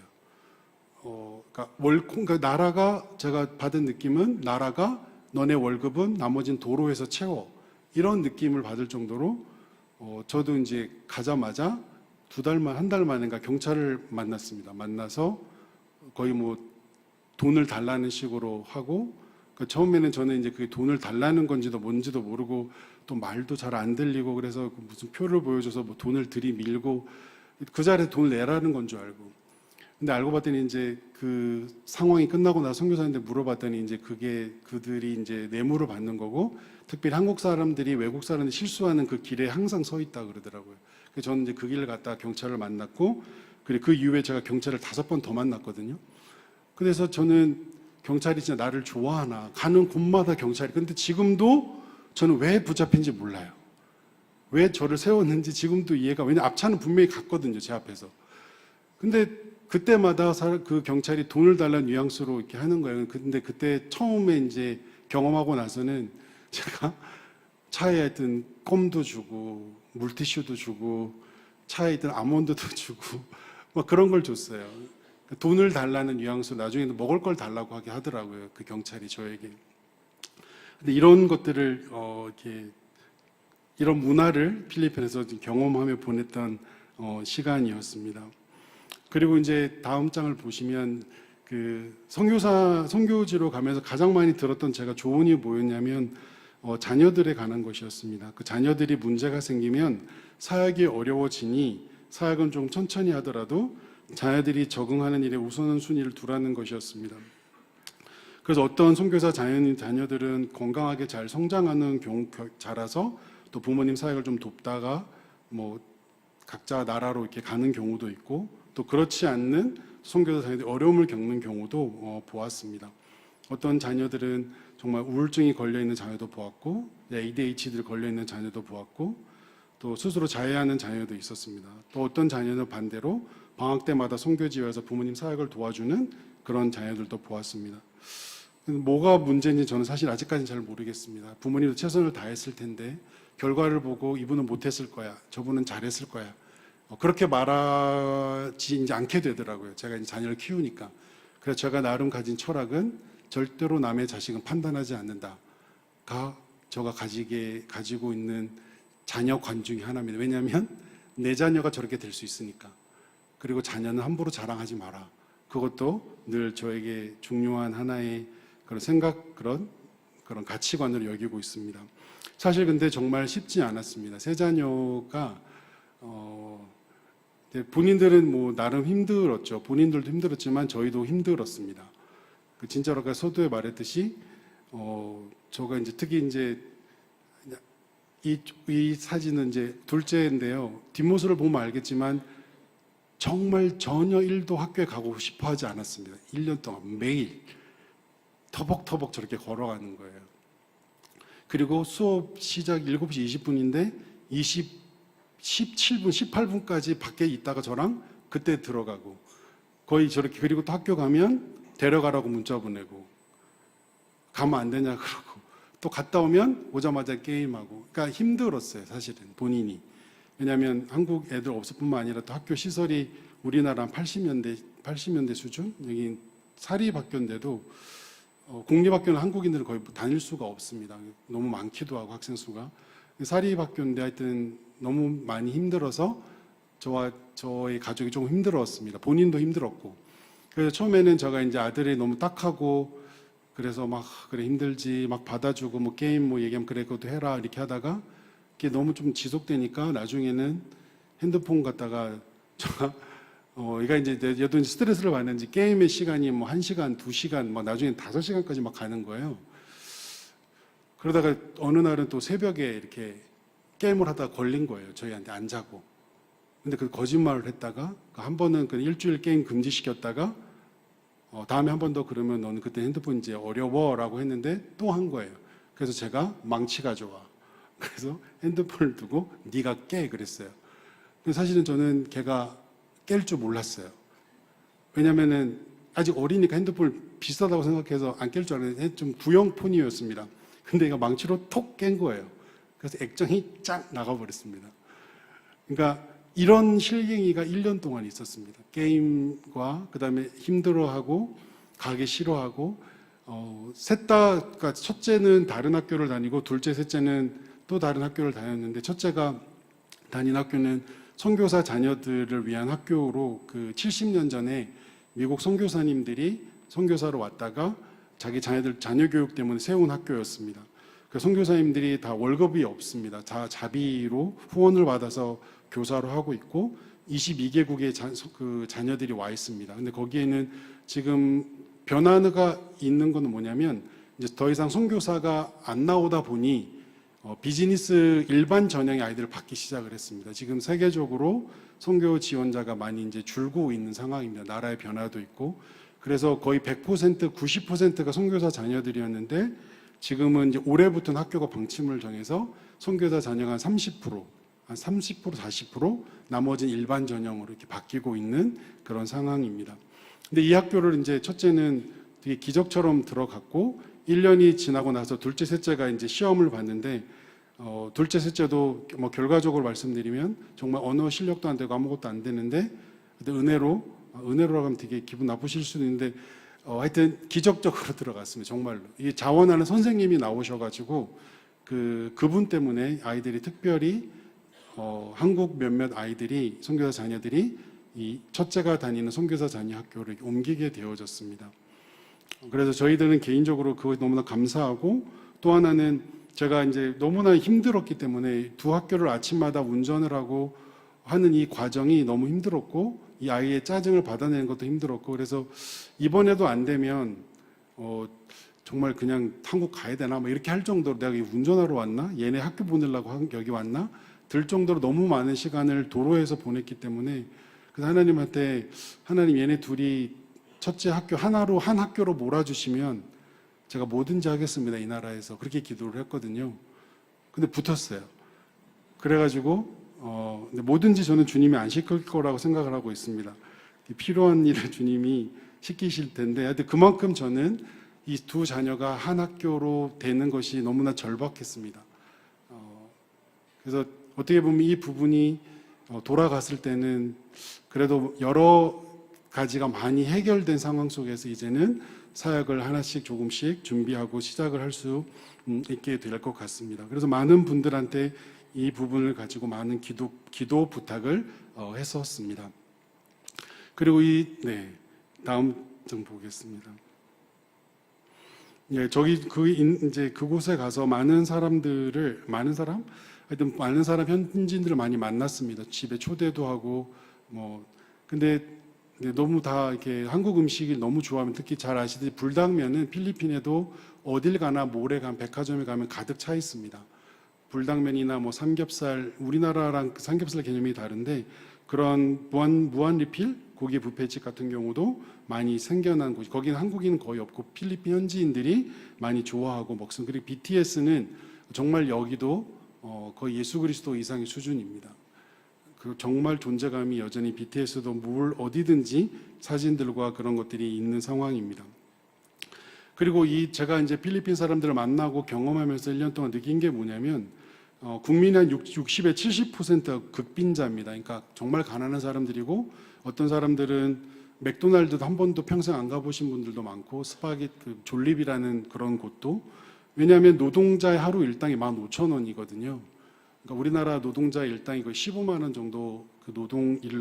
그러니까 나라가, 제가 받은 느낌은 나라가 너네 월급은 나머진 도로에서 채워, 이런 느낌을 받을 정도로 저도 이제 가자마자 한 달 만인가 경찰을 만났습니다. 만나서 거의 돈을 달라는 식으로 하고, 처음에는 저는 이제 그게 돈을 달라는 건지도 뭔지도 모르고 또 말도 잘 안 들리고, 그래서 무슨 표를 보여줘서 돈을 들이밀고 그 자리에 돈을 내라는 건 줄 알고. 근데 알고 봤더니 이제 그 상황이 끝나고 나서 선교사님한테 물어봤더니 이제 그게 그들이 이제 뇌물을 받는 거고, 특별히 한국 사람들이 외국 사람들이 실수하는 그 길에 항상 서 있다 그러더라고요. 그래서 저는 이제 그 길을 갔다가 경찰을 만났고, 그리고 그 이후에 제가 경찰을 5번 더 만났거든요. 그래서 저는 경찰이 진짜 나를 좋아하나, 가는 곳마다 경찰이. 근데 지금도 저는 왜 붙잡힌지 몰라요. 왜 저를 세웠는지 지금도 이해가, 왜냐면 앞차는 분명히 갔거든요, 제 앞에서. 근데 그때마다 그 경찰이 돈을 달라는 뉘앙스로 이렇게 하는 거예요. 근데 그때 처음에 이제 경험하고 나서는 제가 차에 하여튼 껌도 주고 물티슈도 주고 차에 있던 아몬드도 주고 막 그런 걸 줬어요. 돈을 달라는 뉘앙스로 나중에는 먹을 걸 달라고 하게 하더라고요, 그 경찰이 저에게. 근데 이런 것들을 이런 문화를 필리핀에서 경험하며 보냈던 시간이었습니다. 그리고 이제 다음 장을 보시면 그 선교지로 가면서 가장 많이 들었던 제가 조언이 뭐였냐면 자녀들에 관한 것이었습니다. 그 자녀들이 문제가 생기면 사역이 어려워지니 사역은 좀 천천히 하더라도 자녀들이 적응하는 일에 우선순위를 두라는 것이었습니다. 그래서 어떤 선교사 자녀들은 건강하게 잘 성장하는 자라서 또 부모님 사역을 좀 돕다가 각자 나라로 이렇게 가는 경우도 있고, 또 그렇지 않는 선교사 자녀들이 어려움을 겪는 경우도 보았습니다. 어떤 자녀들은 정말 우울증이 걸려있는 자녀도 보았고, ADHD를 걸려있는 자녀도 보았고, 또 스스로 자해하는 자녀도 있었습니다. 또 어떤 자녀는 반대로 방학 때마다 선교지에 와서 부모님 사역을 도와주는 그런 자녀들도 보았습니다. 뭐가 문제인지 저는 사실 아직까지는 잘 모르겠습니다. 부모님도 최선을 다했을 텐데 결과를 보고 이분은 못했을 거야, 저분은 잘했을 거야, 그렇게 말하지 않게 되더라고요. 제가 이제 자녀를 키우니까. 그래서 제가 나름 가진 철학은 절대로 남의 자식은 판단하지 않는다가 제가 가지고 있는 자녀관 중에 하나입니다. 왜냐하면 내 자녀가 저렇게 될 수 있으니까. 그리고 자녀는 함부로 자랑하지 마라. 그것도 늘 저에게 중요한 하나의 그런 생각, 그런 가치관으로 여기고 있습니다. 사실 근데 정말 쉽지 않았습니다. 세 자녀가 본인들은 뭐 나름 힘들었죠. 본인들도 힘들었지만 저희도 힘들었습니다. 진짜로 아까 서두에 말했듯이 저가 이제 특히 이제 이 사진은 이제 둘째인데요. 뒷모습을 보면 알겠지만 정말 전혀 1도 학교에 가고 싶어 하지 않았습니다. 1년 동안 매일 터벅터벅 저렇게 걸어가는 거예요. 그리고 수업 시작 7시 20분인데 17분, 18분까지 밖에 있다가 저랑 그때 들어가고 거의 저렇게. 그리고 또 학교 가면 데려가라고 문자 보내고 가면 안 되냐 그러고 또 갔다 오면 오자마자 게임하고. 그러니까 힘들었어요, 사실은 본인이. 왜냐하면 한국 애들 없을 뿐만 아니라 또 학교 시설이 우리나라 한 80년대 수준? 여기 사립학교인데도 공립학교는 한국인들은 거의 다닐 수가 없습니다. 너무 많기도 하고 학생 수가. 사립학교인데 하여튼 너무 많이 힘들어서 저와 저희 가족이 조금 힘들었습니다. 본인도 힘들었고. 그래서 처음에는 제가 이제 아들이 너무 딱하고 그래서 막 그래 힘들지 막 받아주고 뭐 게임 뭐 얘기하면 그래 그것도 해라 이렇게 하다가 그게 너무 좀 지속되니까 나중에는 핸드폰 갖다가 제가 얘가 이제 얘도 이제 스트레스를 받는지 게임의 시간이 뭐 1시간, 2시간, 막 나중엔 5시간까지 막 가는 거예요. 그러다가 어느 날은 또 새벽에 이렇게 게임을 하다가 걸린 거예요. 저희한테 안 자고. 근데 그 거짓말을 했다가 한 번은 그 일주일 게임 금지시켰다가 다음에 한 번 더 그러면 너는 그때 핸드폰 이제 어려워라고 했는데 또 한 거예요. 그래서 제가 망치 가져와. 그래서 핸드폰을 두고 네가 깨 그랬어요. 근데 사실은 저는 걔가 깰 줄 몰랐어요. 왜냐면은 아직 어리니까 핸드폰을 비싸다고 생각해서 안 깰 줄 알았는데 좀 구형 폰이었습니다. 근데 얘가 망치로 톡 깬 거예요. 그래서 액정이 쫙 나가버렸습니다. 그러니까 이런 실갱이가 1년 동안 있었습니다. 게임과 그다음에 힘들어하고 가기 싫어하고 셋 다, 그러니까 첫째는 다른 학교를 다니고 둘째, 셋째는 또 다른 학교를 다녔는데 첫째가 다닌 학교는 선교사 자녀들을 위한 학교로 그 70년 전에 미국 선교사님들이 선교사로 왔다가 자기 자녀들 자녀 교육 때문에 세운 학교였습니다. 그 선교사님들이 다 월급이 없습니다. 다 자비로 후원을 받아서 교사로 하고 있고 22개국의 그 자녀들이 와 있습니다. 근데 거기에는 지금 변화가 있는 건 뭐냐면 이제 더 이상 선교사가 안 나오다 보니 비즈니스 일반 전형의 아이들을 받기 시작을 했습니다. 지금 세계적으로 선교 지원자가 많이 이제 줄고 있는 상황입니다. 나라의 변화도 있고. 그래서 거의 100%, 90%가 선교사 자녀들이었는데 지금은 이제 올해부터는 학교가 방침을 정해서 선교사 자녀가 한 30%, 40%, 나머지는 일반 전형으로 이렇게 바뀌고 있는 그런 상황입니다. 근데 이 학교를 이제 첫째는 되게 기적처럼 들어갔고 1년이 지나고 나서 둘째, 셋째가 이제 시험을 봤는데 둘째, 셋째도 뭐 결과적으로 말씀드리면 정말 언어 실력도 안 되고 아무것도 안 되는데 은혜로라고 하면 되게 기분 나쁘실 수도 있는데 하여튼 기적적으로 들어갔습니다. 정말로. 이 자원하는 선생님이 나오셔가지고 그분 때문에 아이들이 특별히 한국 몇몇 아이들이 선교사 자녀들이 이 첫째가 다니는 선교사 자녀 학교를 옮기게 되어졌습니다. 그래서 저희들은 개인적으로 그거 너무나 감사하고 또 하나는 제가 이제 너무나 힘들었기 때문에 두 학교를 아침마다 운전을 하고 하는 이 과정이 너무 힘들었고 이 아이의 짜증을 받아내는 것도 힘들었고 그래서 이번에도 안 되면 정말 그냥 한국 가야 되나 뭐 이렇게 할 정도로 내가 운전하러 왔나 얘네 학교 보내려고 여기 왔나 들 정도로 너무 많은 시간을 도로에서 보냈기 때문에 그래서 하나님한테 하나님 얘네 둘이 첫째 학교 하나로 한 학교로 몰아주시면 제가 뭐든지 하겠습니다. 이 나라에서 그렇게 기도를 했거든요. 근데 붙었어요. 그래가지고 근데 뭐든지 저는 주님이 안 시킬 거라고 생각을 하고 있습니다. 필요한 일을 주님이 시키실 텐데 하여튼 그만큼 저는 이 두 자녀가 한 학교로 되는 것이 너무나 절박했습니다. 그래서 어떻게 보면 이 부분이 돌아갔을 때는 그래도 여러 가지가 많이 해결된 상황 속에서 이제는 사역을 하나씩 조금씩 준비하고 시작을 할 수 있게 될 것 같습니다. 그래서 많은 분들한테 이 부분을 가지고 많은 기도 부탁을 했었습니다. 그리고 다음 장 보겠습니다. 예, 이제 그곳에 가서 많은 사람 현지인들을 많이 만났습니다. 집에 초대도 하고 근데 너무 다 이렇게 한국 음식을 너무 좋아하면, 특히 잘 아시듯이 불당면은 필리핀에도 어딜 가나 몰에 가면, 백화점에 가면 가득 차 있습니다. 불당면이나 삼겹살, 우리나라랑 삼겹살 개념이 다른데 그런 무한 리필 고기 뷔페집 같은 경우도 많이 생겨난 곳이, 거기는 한국인은 거의 없고 필리핀 현지인들이 많이 좋아하고 먹습니다. 그리고 BTS는 정말 여기도 거의 예수 그리스도 이상의 수준입니다. 정말 존재감이 여전히 BTS도 어디든지 사진들과 그런 것들이 있는 상황입니다. 그리고 제가 이제 필리핀 사람들을 만나고 경험하면서 1년 동안 느낀 게 뭐냐면, 국민의 한 60에 70%가 극빈자입니다. 그러니까 정말 가난한 사람들이고, 어떤 사람들은 맥도날드도 한 번도 평생 안 가보신 분들도 많고, 졸립이라는 그런 곳도, 왜냐하면 노동자의 하루 일당이 15,000원이거든요. 그러니까 우리나라 노동자 일당이 거의 15만 원 정도 그 노동 일을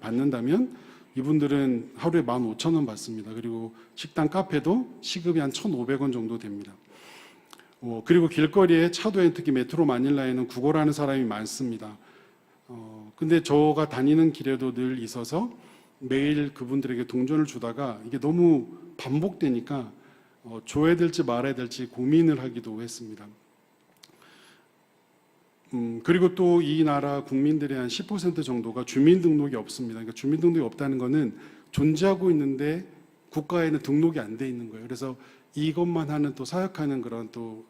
받는다면 이분들은 하루에 15,000원 받습니다. 그리고 식당, 카페도 시급이 한 1,500원 정도 됩니다. 그리고 길거리에 차도에, 특히 메트로 마닐라에는 구걸하는 사람이 많습니다. 근데 저가 다니는 길에도 늘 있어서 매일 그분들에게 동전을 주다가 이게 너무 반복되니까 줘야 될지 말아야 될지 고민을 하기도 했습니다. 그리고 또 이 나라 국민들의 한 10% 정도가 주민등록이 없습니다. 그러니까 주민등록이 없다는 것은 존재하고 있는데 국가에는 등록이 안 돼 있는 거예요. 그래서 이것만 하는 또 사역하는 그런 또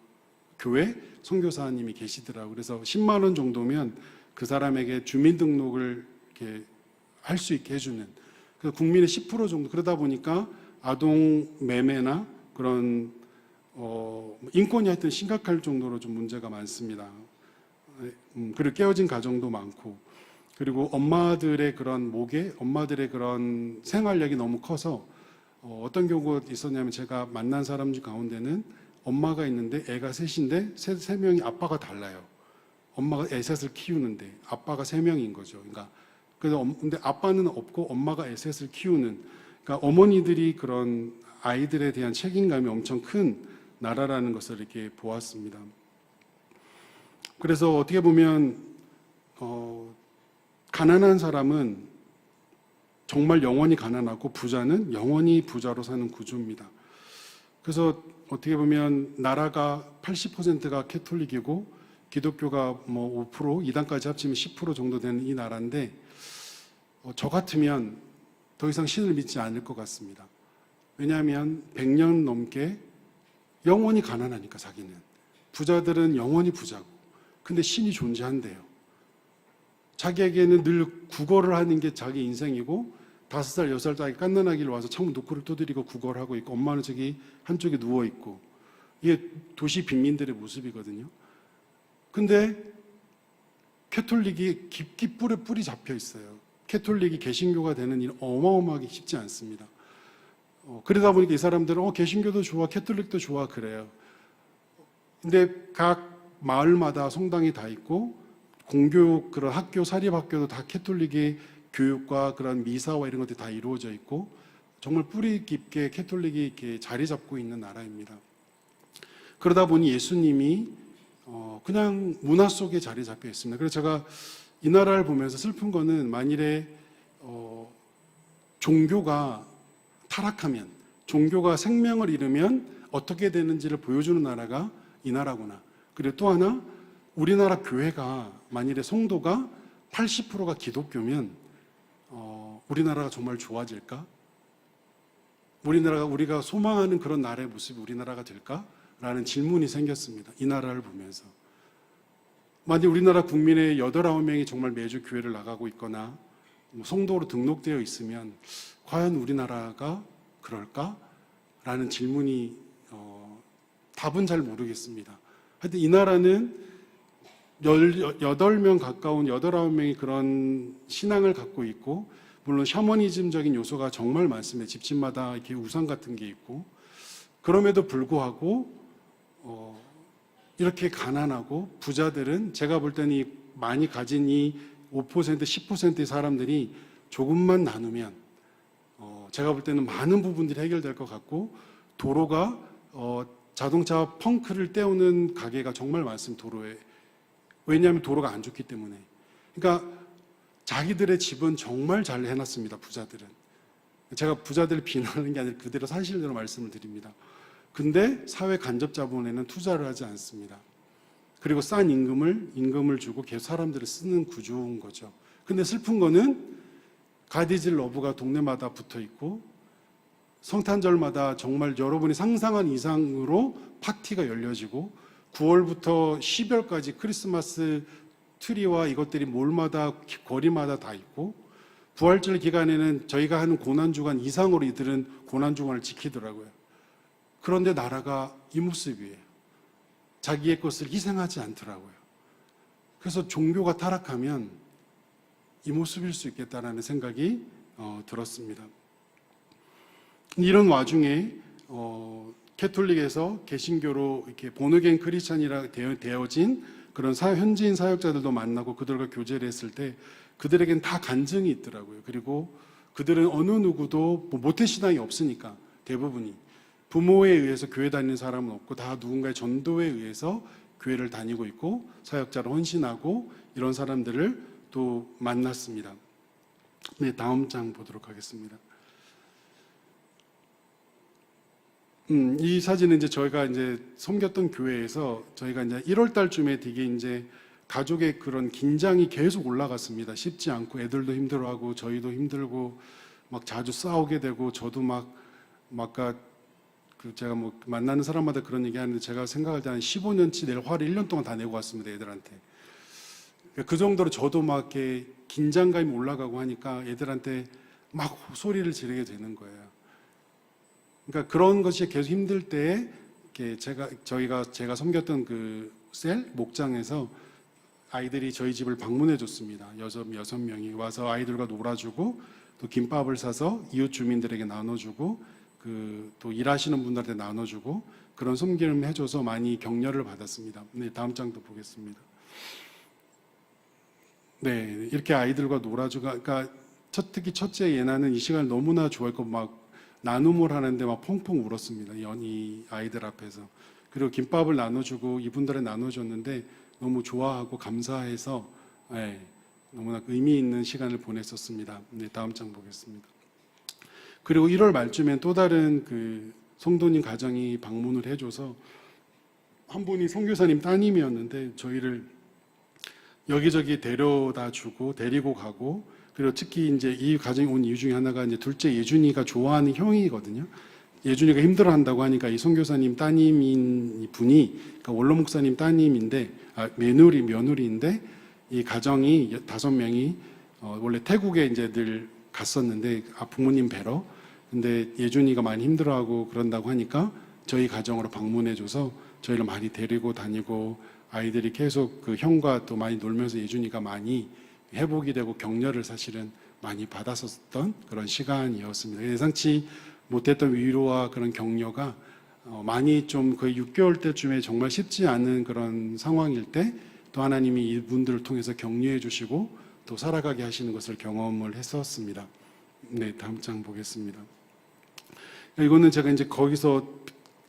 교회 선교사님이 계시더라고요. 그래서 10만 원 정도면 그 사람에게 주민등록을 이렇게 할 수 있게 해주는, 그래서 국민의 10% 정도, 그러다 보니까 아동 매매나 그런 인권이 하여튼 심각할 정도로 좀 문제가 많습니다. 그리고 깨어진 가정도 많고, 그리고 엄마들의 그런 생활력이 너무 커서 어떤 경우가 있었냐면, 제가 만난 사람 중 가운데는 엄마가 있는데 애가 셋인데 세 명이 아빠가 달라요. 엄마가 애 셋을 키우는데 아빠가 3명인 거죠. 그러니까 근데 아빠는 없고 엄마가 애 셋을 키우는, 그러니까 어머니들이 그런 아이들에 대한 책임감이 엄청 큰 나라라는 것을 이렇게 보았습니다. 그래서 어떻게 보면 가난한 사람은 정말 영원히 가난하고 부자는 영원히 부자로 사는 구조입니다. 그래서 어떻게 보면 나라가 80%가 캐톨릭이고 기독교가 5%, 이단까지 합치면 10% 정도 되는 이 나라인데, 저 같으면 더 이상 신을 믿지 않을 것 같습니다. 왜냐하면 100년 넘게 영원히 가난하니까, 자기는. 부자들은 영원히 부자고, 근데 신이 존재한대요. 자기에게는 늘 구걸을 하는 게 자기 인생이고, 5살, 6살 아이 갓난아기를 와서 창문 노크를 두드리고 구걸을 하고 있고, 엄마는 저기 한쪽에 누워있고, 이게 도시 빈민들의 모습이거든요. 근데 캐톨릭이 깊이 뿌리 잡혀 있어요. 캐톨릭이 개신교가 되는 일 어마어마하게 쉽지 않습니다. 그러다 보니까 이 사람들은 개신교도 좋아, 캐톨릭도 좋아, 그래요. 근데 각 마을마다 성당이 다 있고, 공교육, 그런 학교, 사립학교도 다 캐톨릭의 교육과 그런 미사와 이런 것들이 다 이루어져 있고, 정말 뿌리 깊게 캐톨릭이 이렇게 자리 잡고 있는 나라입니다. 그러다 보니 예수님이 그냥 문화 속에 자리 잡혀 있습니다. 그래서 제가 이 나라를 보면서 슬픈 거는, 만일에 종교가 타락하면, 종교가 생명을 잃으면 어떻게 되는지를 보여주는 나라가 이 나라구나. 그리고 또 하나, 우리나라 교회가 만일에 성도가 80%가 기독교면 우리나라가 정말 좋아질까? 우리가 소망하는 그런 나라의 모습이 우리나라가 될까? 라는 질문이 생겼습니다. 이 나라를 보면서. 만약 우리나라 국민의 8, 9명이 정말 매주 교회를 나가고 있거나 성도로 등록되어 있으면 과연 우리나라가 그럴까? 라는 질문이 답은 잘 모르겠습니다. 하여튼 이 나라는 8명 가까운 8, 9명이 그런 신앙을 갖고 있고, 물론 샤머니즘적인 요소가 정말 많습니다. 집집마다 이렇게 우상 같은 게 있고, 그럼에도 불구하고 이렇게 가난하고 부자들은 제가 볼 때는 이 많이 가진 이 5%, 10%의 사람들이 조금만 나누면 제가 볼 때는 많은 부분들이 해결될 것 같고 도로가 자동차 펑크를 때우는 가게가 정말 많습니다. 도로에. 왜냐하면 도로가 안 좋기 때문에. 그러니까 자기들의 집은 정말 잘 해놨습니다. 부자들은. 제가 부자들을 비난하는 게 아니라 그대로 사실대로 말씀을 드립니다. 근데 사회 간접 자본에는 투자를 하지 않습니다. 그리고 싼 임금을 주고 계속 사람들을 쓰는 구조인 거죠. 근데 슬픈 거는 가디질 러브가 동네마다 붙어 있고 성탄절마다 정말 여러분이 상상한 이상으로 파티가 열려지고 9월부터 12월까지 크리스마스 트리와 이것들이 몰마다 거리마다 다 있고 부활절 기간에는 저희가 하는 고난주간 이상으로 이들은 고난주간을 지키더라고요. 그런데 나라가 이 모습이에요. 자기의 것을 희생하지 않더라고요. 그래서 종교가 타락하면 이 모습일 수 있겠다라는 생각이 들었습니다. 이런 와중에 캐톨릭에서 개신교로 이렇게 본어게인 크리스찬이라 되어진 그런 현지인 사역자들도 만나고 그들과 교제를 했을 때 그들에겐 다 간증이 있더라고요. 그리고 그들은 어느 누구도 모태신앙이 없으니까 대부분이 부모에 의해서 교회 다니는 사람은 없고 다 누군가의 전도에 의해서 교회를 다니고 있고 사역자로 헌신하고 이런 사람들을 또 만났습니다. 네, 다음 장 보도록 하겠습니다. 이 사진은 이제 저희가 이제 섬겼던 교회에서 저희가 이제 1월 달쯤에 되게 이제 가족의 그런 긴장이 계속 올라갔습니다. 쉽지 않고 애들도 힘들어하고 저희도 힘들고 막 자주 싸우게 되고 저도 제가 뭐 만나는 사람마다 그런 얘기 하는데 제가 생각할 때 한 15년치 낼 화를 1년 동안 다 내고 왔습니다. 애들한테. 그 정도로 저도 막 이렇게 긴장감이 올라가고 하니까 애들한테 막 소리를 지르게 되는 거예요. 그러니까 그런 것이 계속 힘들 때에 제가 섬겼던 그 목장에서 아이들이 저희 집을 방문해 줬습니다. 여섯 명이 와서 아이들과 놀아주고 또 김밥을 사서 이웃 주민들에게 나눠주고 또 일하시는 분들한테 나눠주고 그런 섬기름 해줘서 많이 격려를 받았습니다. 네, 다음 장도 보겠습니다. 네, 이렇게 아이들과 놀아주고, 그러니까 특히 첫째 예나는 이 시간을 너무나 좋아했고 막 나눔을 하는데 막 펑펑 울었습니다. 이 아이들 앞에서. 그리고 김밥을 나눠주고 이분들에 나눠줬는데 너무 좋아하고 감사해서 너무나 의미 있는 시간을 보냈었습니다. 네, 다음 장 보겠습니다. 그리고 1월 말쯤엔 또 다른 그 성도님 가정이 방문을 해줘서 한 분이 선교사님 따님이었는데 저희를 여기저기 데려다 주고 데리고 가고 그리고 특히 이제 이 가정에 온 이유 중에 하나가 이제 둘째 예준이가 좋아하는 형이거든요. 예준이가 힘들어한다고 하니까 이 선교사님 따님인 분이 그러니까 원로 목사님 따님인데 며느리인데 이 가정이 5명이 원래 태국에 이제 늘 갔었는데 부모님 뵈러 근데 예준이가 많이 힘들어하고 그런다고 하니까 저희 가정으로 방문해줘서 저희를 많이 데리고 다니고 아이들이 계속 그 형과 또 많이 놀면서 예준이가 많이 회복이 되고 격려를 사실은 많이 받았었던 그런 시간이었습니다. 예상치 못했던 위로와 그런 격려가 많이 좀 거의 6개월 때쯤에 정말 쉽지 않은 그런 상황일 때 또 하나님이 이분들을 통해서 격려해 주시고 또 살아가게 하시는 것을 경험을 했었습니다. 네, 다음 장 보겠습니다. 이거는 제가 이제 거기서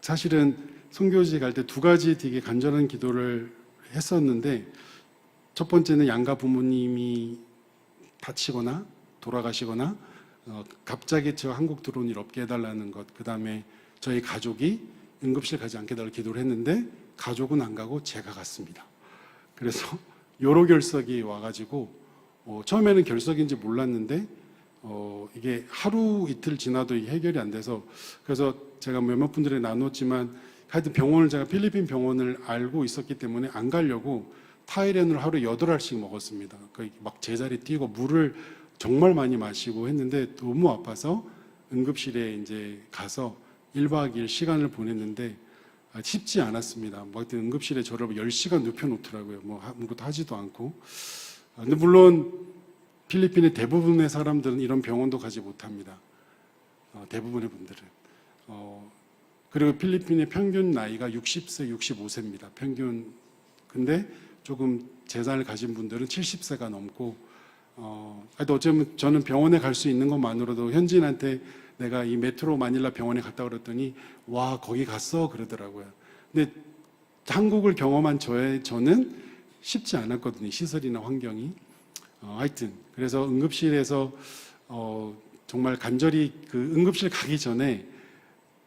사실은 선교지 갈 때 2가지 되게 간절한 기도를 했었는데 첫 번째는 양가 부모님이 다치거나 돌아가시거나 갑자기 저 한국 들어온 일 없게 해달라는 것, 그 다음에 저희 가족이 응급실 가지 않게 해달라고 기도를 했는데 가족은 안 가고 제가 갔습니다. 그래서 요로 결석이 와가지고 처음에는 결석인지 몰랐는데 이게 하루 이틀 지나도 이게 해결이 안 돼서 그래서 제가 몇몇 분들이 나눴지만 하여튼 제가 필리핀 병원을 알고 있었기 때문에 안 가려고 타이레놀을 하루에 8알씩 먹었습니다. 막 제자리 뛰고 물을 정말 많이 마시고 했는데 너무 아파서 응급실에 이제 가서 1박 2일 시간을 보냈는데 쉽지 않았습니다. 응급실에 저를 10시간 눕혀놓더라고요. 아무것도 하지도 않고. 근데 물론 필리핀의 대부분의 사람들은 이런 병원도 가지 못합니다. 대부분의 분들은. 그리고 필리핀의 평균 나이가 60세, 65세입니다. 평균. 근데 조금 재산을 가진 분들은 70세가 넘고, 하여튼 어쩌면 저는 병원에 갈 수 있는 것만으로도 현지인한테 내가 이 메트로 마닐라 병원에 갔다 그랬더니, 와, 거기 갔어? 그러더라고요. 근데 한국을 경험한 저는 쉽지 않았거든요. 시설이나 환경이. 하여튼. 그래서 응급실에서, 정말 간절히 그 응급실 가기 전에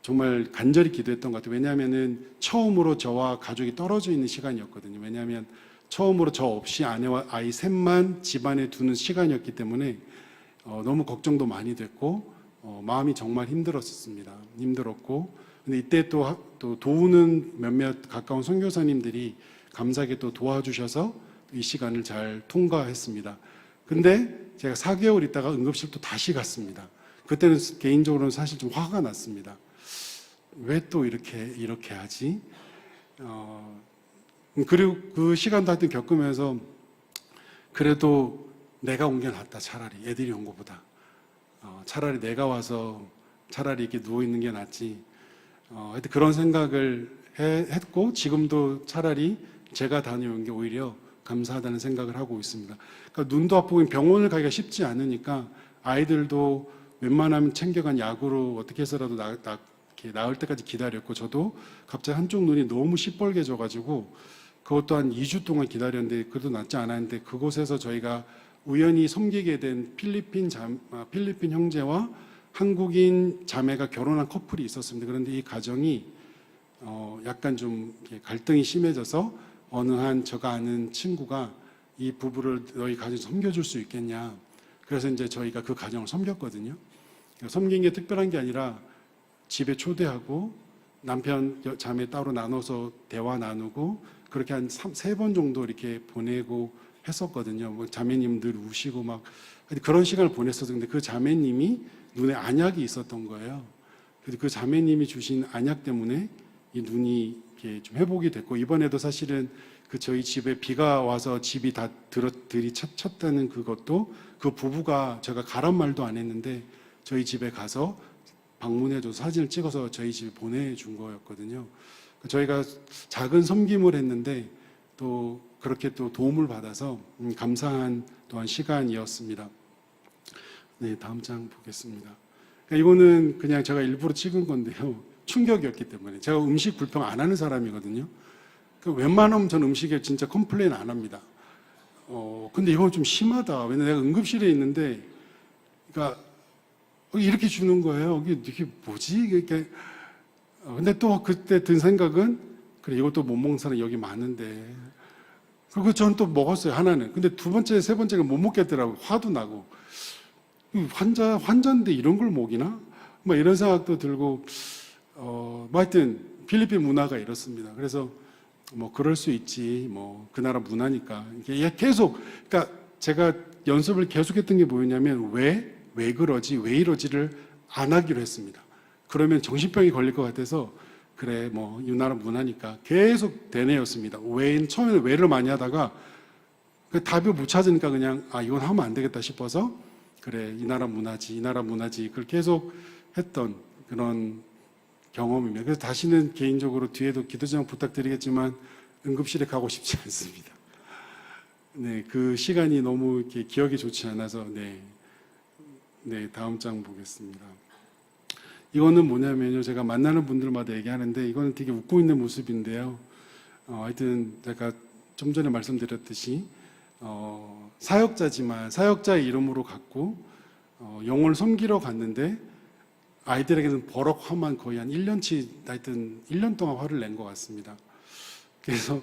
정말 간절히 기도했던 것 같아요. 왜냐하면은 처음으로 저와 가족이 떨어져 있는 시간이었거든요. 왜냐하면 처음으로 저 없이 아내와 아이 셋만 집안에 두는 시간이었기 때문에 너무 걱정도 많이 됐고 마음이 정말 힘들었습니다. 힘들었고 근데 이때 또 도우는 몇몇 가까운 선교사님들이 감사하게 또 도와주셔서 이 시간을 잘 통과했습니다. 근데 제가 4개월 있다가 응급실 또 다시 갔습니다. 그때는 개인적으로는 사실 좀 화가 났습니다. 왜 또 이렇게 하지? 그리고 그 시간도 하여튼 겪으면서 그래도 내가 온 게 낫다. 차라리 애들이 온 것보다 차라리 내가 와서 차라리 이렇게 누워 있는 게 낫지. 하여튼 그런 생각을 했고 지금도 차라리 제가 다녀온 게 오히려 감사하다는 생각을 하고 있습니다. 그러니까 눈도 아프고 병원을 가기가 쉽지 않으니까 아이들도 웬만하면 챙겨간 약으로 어떻게 해서라도 나을 때까지 기다렸고 저도 갑자기 한쪽 눈이 너무 시뻘개져가지고 그것도 한 2주 동안 기다렸는데 그래도 낫지 않았는데 그곳에서 저희가 우연히 섬기게 된 필리핀 형제와 한국인 자매가 결혼한 커플이 있었습니다. 그런데 이 가정이 약간 좀 갈등이 심해져서 어느 한 제가 아는 친구가 이 부부를 너희 가정 섬겨줄 수 있겠냐. 그래서 이제 저희가 그 가정을 섬겼거든요. 섬긴 게 특별한 게 아니라 집에 초대하고 남편 자매 따로 나눠서 대화 나누고 그렇게 한 3번 정도 이렇게 보내고 했었거든요. 뭐 자매님들 우시고 막 그런 시간을 보냈었는데 근데 그 자매님이 눈에 안약이 있었던 거예요. 그래서 그 자매님이 주신 안약 때문에 이 눈이 이렇게 좀 회복이 됐고 이번에도 사실은 그 저희 집에 비가 와서 집이 다 들이쳤다는 그것도 그 부부가 제가 가란 말도 안 했는데 저희 집에 가서 방문해줘서 사진을 찍어서 저희 집에 보내준 거였거든요. 저희가 작은 섬김을 했는데 또 그렇게 또 도움을 받아서 감사한 또한 시간이었습니다. 네, 다음 장 보겠습니다. 이거는 그냥 제가 일부러 찍은 건데요. 충격이었기 때문에 제가 음식 불평 안 하는 사람이거든요. 웬만하면 전 음식에 진짜 컴플레인 안 합니다. 근데 이건 좀 심하다. 왜냐면 내가 응급실에 있는데, 그러니까 이렇게 주는 거예요. 이게 뭐지? 이게 근데 또 그때 든 생각은 그래 이것도 못 먹는 사람 여기 많은데. 그리고 전 또 먹었어요 하나는. 근데 두 번째, 세 번째가 못 먹겠더라고. 화도 나고. 환자인데 이런 걸 먹이나? 뭐 이런 생각도 들고. 뭐 하여튼 필리핀 문화가 이렇습니다. 그래서 뭐 그럴 수 있지. 뭐 그 나라 문화니까. 이게 계속 그러니까 제가 연습을 계속했던 게 뭐였냐면 왜 그러지? 왜 이러지를 안 하기로 했습니다. 그러면 정신병이 걸릴 것 같아서 그래 뭐 이 나라 문화니까 계속 되뇌었습니다. 처음에는 왜를 많이 하다가 그 답을 못 찾으니까 그냥 이건 하면 안 되겠다 싶어서 그래 이 나라 문화지 그걸 계속 했던 그런 경험입니다. 그래서 다시는 개인적으로 뒤에도 기도 제목 부탁드리겠지만 응급실에 가고 싶지 않습니다. 네, 그 시간이 너무 이렇게 기억이 좋지 않아서 네, 다음 장 보겠습니다. 이거는 뭐냐면요, 제가 만나는 분들마다 얘기하는데 이거는 되게 웃고 있는 모습인데요. 하여튼 제가 좀 전에 말씀드렸듯이 사역자지만 사역자의 이름으로 갔고 영혼을 섬기러 갔는데 아이들에게는 버럭 화만 거의 한 1년치 하여튼 1년 동안 화를 낸 것 같습니다. 그래서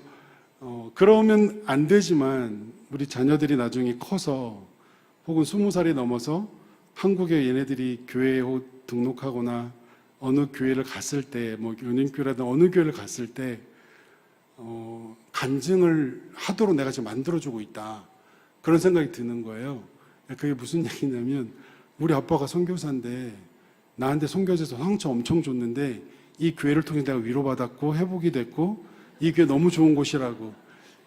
그러면 안 되지만 우리 자녀들이 나중에 커서 혹은 20살이 넘어서 한국에 얘네들이 교회에 등록하거나 어느 교회를 갔을 때, 뭐 연인교회라든 어느 교회를 갔을 때 간증을 하도록 내가 지금 만들어주고 있다. 그런 생각이 드는 거예요. 그게 무슨 얘기냐면 우리 아빠가 선교사인데 나한테 선교제에서 상처 엄청 줬는데 이 교회를 통해 내가 위로받았고 회복이 됐고 이 교회 너무 좋은 곳이라고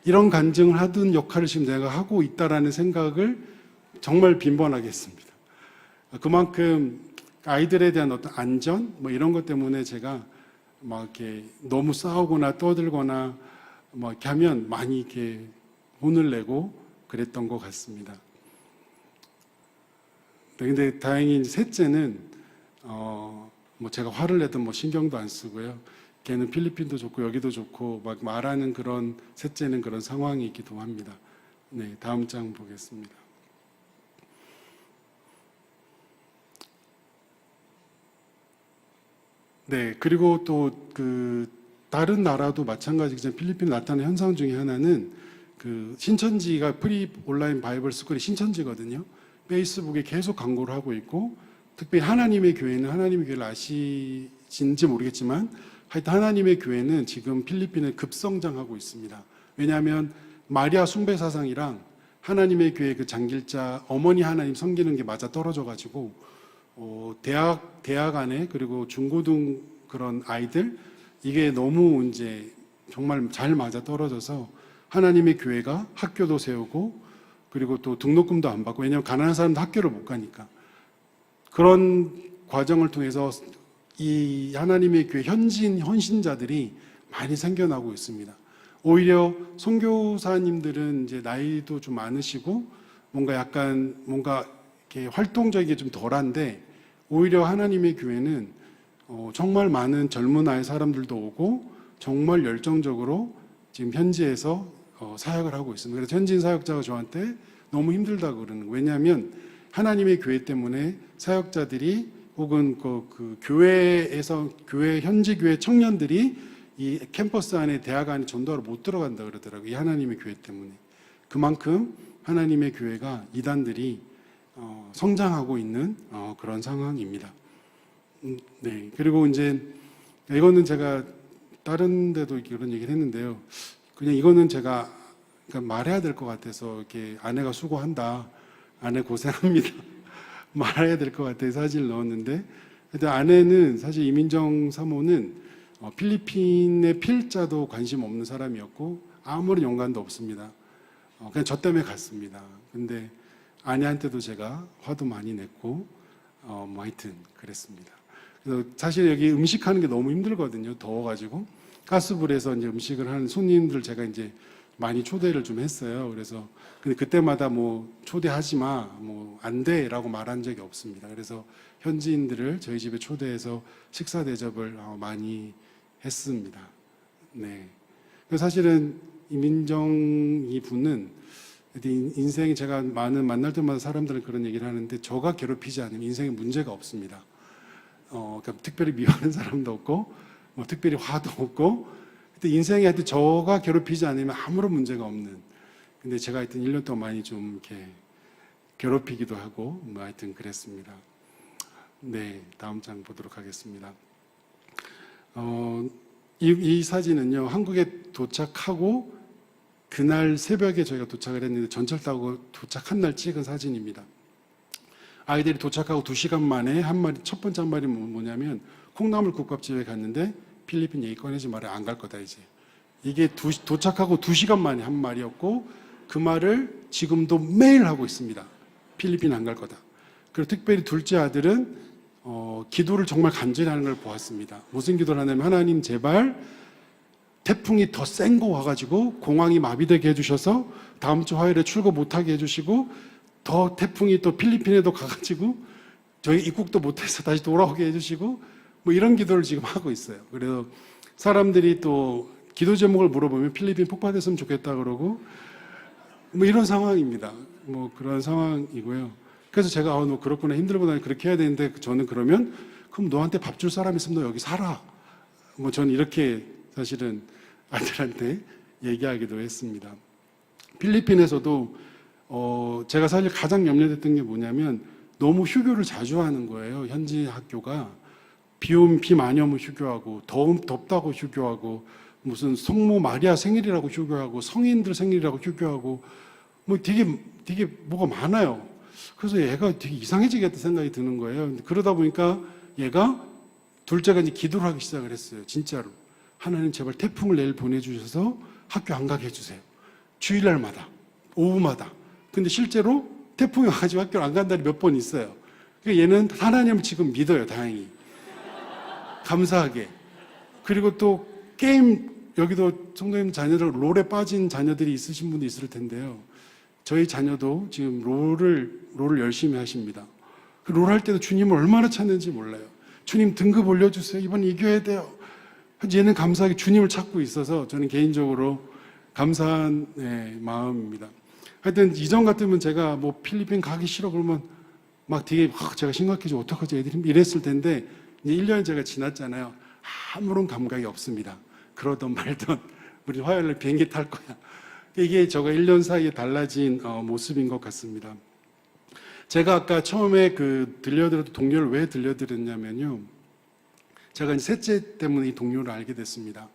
이런 간증을 하던 역할을 지금 내가 하고 있다라는 생각을 정말 빈번하게 했습니다. 그만큼 아이들에 대한 어떤 안전 뭐 이런 것 때문에 제가 막 이렇게 너무 싸우거나 떠들거나 막 이렇게 하면 많이 이렇게 혼을 내고 그랬던 것 같습니다. 근데 다행히 셋째는 뭐 제가 화를 내든 뭐 신경도 안 쓰고요. 걔는 필리핀도 좋고 여기도 좋고 막 말하는 그런 셋째는 그런 상황이 있기도 합니다. 네, 다음 장 보겠습니다. 네, 그리고 또 그 다른 나라도 마찬가지지만 필리핀에 나타나는 현상 중에 하나는 그 신천지가 프리 온라인 바이블 스쿨이 신천지거든요. 페이스북에 계속 광고를 하고 있고, 특별히 하나님의 교회는 하나님의 교회를 아시는지 모르겠지만 하여튼 하나님의 교회는 지금 필리핀에 급성장하고 있습니다. 왜냐하면 마리아 숭배 사상이랑 하나님의 교회 그 장길자 어머니 하나님 섬기는 게 맞아 떨어져 가지고 대학 안에 그리고 중고등 그런 아이들 이게 너무 이제 정말 잘 맞아 떨어져서 하나님의 교회가 학교도 세우고 그리고 또 등록금도 안 받고, 왜냐하면 가난한 사람도 학교를 못 가니까 그런 과정을 통해서 이 하나님의 교회 헌신자들이 많이 생겨나고 있습니다. 오히려 선교사님들은 이제 나이도 좀 많으시고 뭔가 이렇게 활동적이게 좀 덜한데, 오히려 하나님의 교회는 정말 많은 젊은 아이 사람들도 오고 정말 열정적으로 지금 현지에서 사역을 하고 있습니다. 그래서 현지인 사역자가 저한테 너무 힘들다고 그러는 거예요. 왜냐하면 하나님의 교회 때문에 사역자들이 혹은 그 교회에서 현지 교회 청년들이 이 캠퍼스 안에 대학 안에 전도하러 못 들어간다 그러더라고요. 이 하나님의 교회 때문에. 그만큼 하나님의 교회가 이단들이 성장하고 있는 그런 상황입니다. 네. 그리고 이제 이거는 제가 다른 데도 이런 얘기를 했는데요. 그냥 이거는 제가 말해야 될 것 같아서 이렇게 아내가 수고한다, 아내 고생합니다 말해야 될 것 같아서 사진을 넣었는데, 일단 아내는 사실 이민정 사모는 필리핀의 필자도 관심 없는 사람이었고 아무런 연관도 없습니다. 그냥 저 때문에 갔습니다. 근데 아내한테도 제가 화도 많이 냈고 뭐 하여튼 그랬습니다. 그래서 사실 여기 음식하는 게 너무 힘들거든요. 더워가지고 가스불에서 이제 음식을 하는 손님들 제가 이제 많이 초대를 좀 했어요. 그래서 근데 그때마다 뭐 초대하지 마, 뭐 안 돼라고 말한 적이 없습니다. 그래서 현지인들을 저희 집에 초대해서 식사 대접을 많이 했습니다. 네. 사실은 이민정 이 분은 인생이 제가 만날 때마다 사람들은 그런 얘기를 하는데, 저가 괴롭히지 않으면 인생에 문제가 없습니다. 그러니까 특별히 미워하는 사람도 없고, 뭐 특별히 화도 없고, 근데 인생에 하여튼 저가 괴롭히지 않으면 아무런 문제가 없는. 근데 제가 하여튼 1년 동안 많이 좀 이렇게 괴롭히기도 하고, 뭐 하여튼 그랬습니다. 네, 다음 장 보도록 하겠습니다. 이 사진은요, 한국에 도착하고 그날 새벽에 저희가 도착을 했는데 전철 타고 도착한 날 찍은 사진입니다. 아이들이 도착하고 2시간 만에 첫 번째 한 말이 뭐냐면, 콩나물 국밥집에 갔는데 필리핀 얘기 꺼내지 말아, 안 갈 거다 이제. 이게 도착하고 2시간 만에 한 말이었고, 그 말을 지금도 매일 하고 있습니다. 필리핀 안 갈 거다. 그리고 특별히 둘째 아들은 기도를 정말 간절히 하는 걸 보았습니다. 무슨 기도를 하냐면, 하나님 제발 태풍이 더 센 거 와가지고 공항이 마비되게 해주셔서 다음 주 화요일에 출고 못하게 해주시고, 더 태풍이 또 필리핀에도 가가지고 저희 입국도 못해서 다시 돌아오게 해주시고, 뭐 이런 기도를 지금 하고 있어요. 그래서 사람들이 또 기도 제목을 물어보면 필리핀 폭파됐으면 좋겠다 그러고, 뭐 이런 상황입니다. 뭐 그런 상황이고요. 그래서 제가 너 그렇구나, 힘들구나, 그렇게 해야 되는데, 저는 그러면 그럼 너한테 밥 줄 사람 있으면 너 여기 살아. 뭐 저는 이렇게 사실은 아들한테 얘기하기도 했습니다. 필리핀에서도 제가 사실 가장 염려됐던 게 뭐냐면, 너무 휴교를 자주 하는 거예요. 현지 학교가 비 많이 오면 휴교하고, 덥다고 휴교하고, 무슨 성모 마리아 생일이라고 휴교하고, 성인들 생일이라고 휴교하고, 뭐 되게 뭐가 많아요. 그래서 얘가 되게 이상해지겠다 생각이 드는 거예요. 그러다 보니까 얘가 둘째가 이제 기도를 하기 시작을 했어요. 진짜로. 하나님 제발 태풍을 내일 보내주셔서 학교 안 가게 해주세요. 주일날마다, 오후마다. 근데 실제로 태풍이 와가지고 학교를 안 간 날이 몇 번 있어요. 그러니까 얘는 하나님을 지금 믿어요, 다행히. 감사하게. 그리고 또 게임, 여기도 성도님 자녀들 롤에 빠진 자녀들이 있으신 분도 있을 텐데요. 저희 자녀도 지금 롤을 열심히 하십니다. 롤 할 때도 주님을 얼마나 찾는지 몰라요. 주님 등급 올려주세요. 이번 이겨야 돼요. 얘는 감사하게 주님을 찾고 있어서 저는 개인적으로 감사한 마음입니다. 하여튼 이전 같으면 제가 뭐 필리핀 가기 싫어 그러면 막 되게 제가 심각해져 어떡하지 애들이 이랬을 텐데 이제 1년이 제가 지났잖아요. 아무런 감각이 없습니다. 그러던 말던 우리 화요일날 비행기 탈 거야. 이게 저가 1년 사이에 달라진 모습인 것 같습니다. 제가 아까 처음에 들려드렸던 동료를 왜 들려드렸냐면요. 제가 이제 셋째 때문에 이 동료를 알게 됐습니다.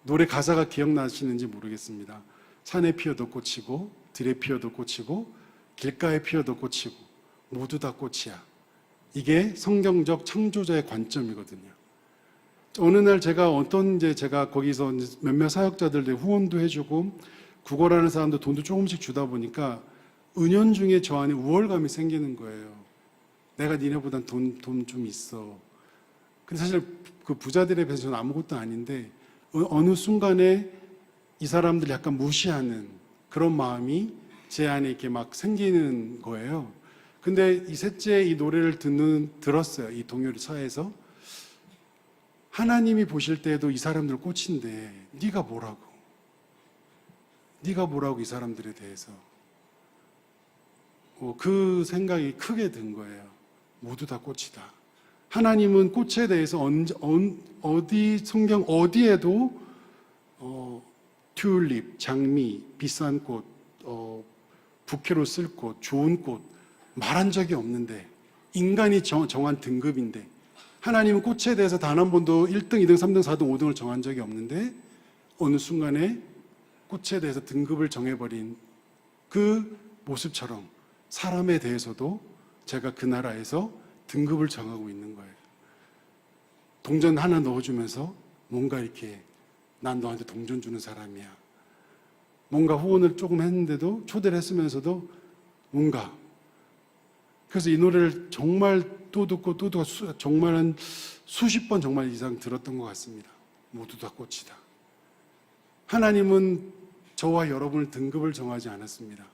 노래 가사가 기억나시는지 모르겠습니다. 산에 피어도 꽃이고 들에 피어도 꽃이고 길가에 피어도 꽃이고 모두 다 꽃이야. 이게 성경적 창조자의 관점이거든요. 어느 날 제가 제가 거기서 몇몇 사역자들 후원도 해주고 구걸하는 사람도 돈도 조금씩 주다 보니까 은연중에 저 안에 우월감이 생기는 거예요. 내가 니네보단 돈 좀 있어. 근데 사실 그 부자들에 비해서 저는 아무것도 아닌데 어느 순간에 이 사람들 약간 무시하는 그런 마음이 제 안에 이렇게 막 생기는 거예요. 근데 이 셋째 이 노래를 들었어요. 이 동요를 차에서. 하나님이 보실 때에도 이 사람들 꽃인데 네가 뭐라고? 네가 뭐라고 이 사람들에 대해서. 그 생각이 크게 든 거예요. 모두 다 꽃이다. 하나님은 꽃에 대해서 성경 어디에도 튤립, 장미, 비싼 꽃, 부케로 쓸 꽃, 좋은 꽃 말한 적이 없는데 인간이 정한 등급인데 하나님은 꽃에 대해서 단 한 번도 1등, 2등, 3등, 4등, 5등을 정한 적이 없는데 어느 순간에 꽃에 대해서 등급을 정해버린 그 모습처럼 사람에 대해서도 제가 그 나라에서 등급을 정하고 있는 거예요. 동전 하나 넣어주면서 뭔가 이렇게 난 너한테 동전 주는 사람이야. 뭔가 후원을 조금 했는데도 초대를 했으면서도 뭔가 그래서 이 노래를 정말 또 듣고 또 듣고 정말 한 수십 번 정말 이상 들었던 것 같습니다. 모두 다 꽃이다. 하나님은 저와 여러분을 등급을 정하지 않았습니다.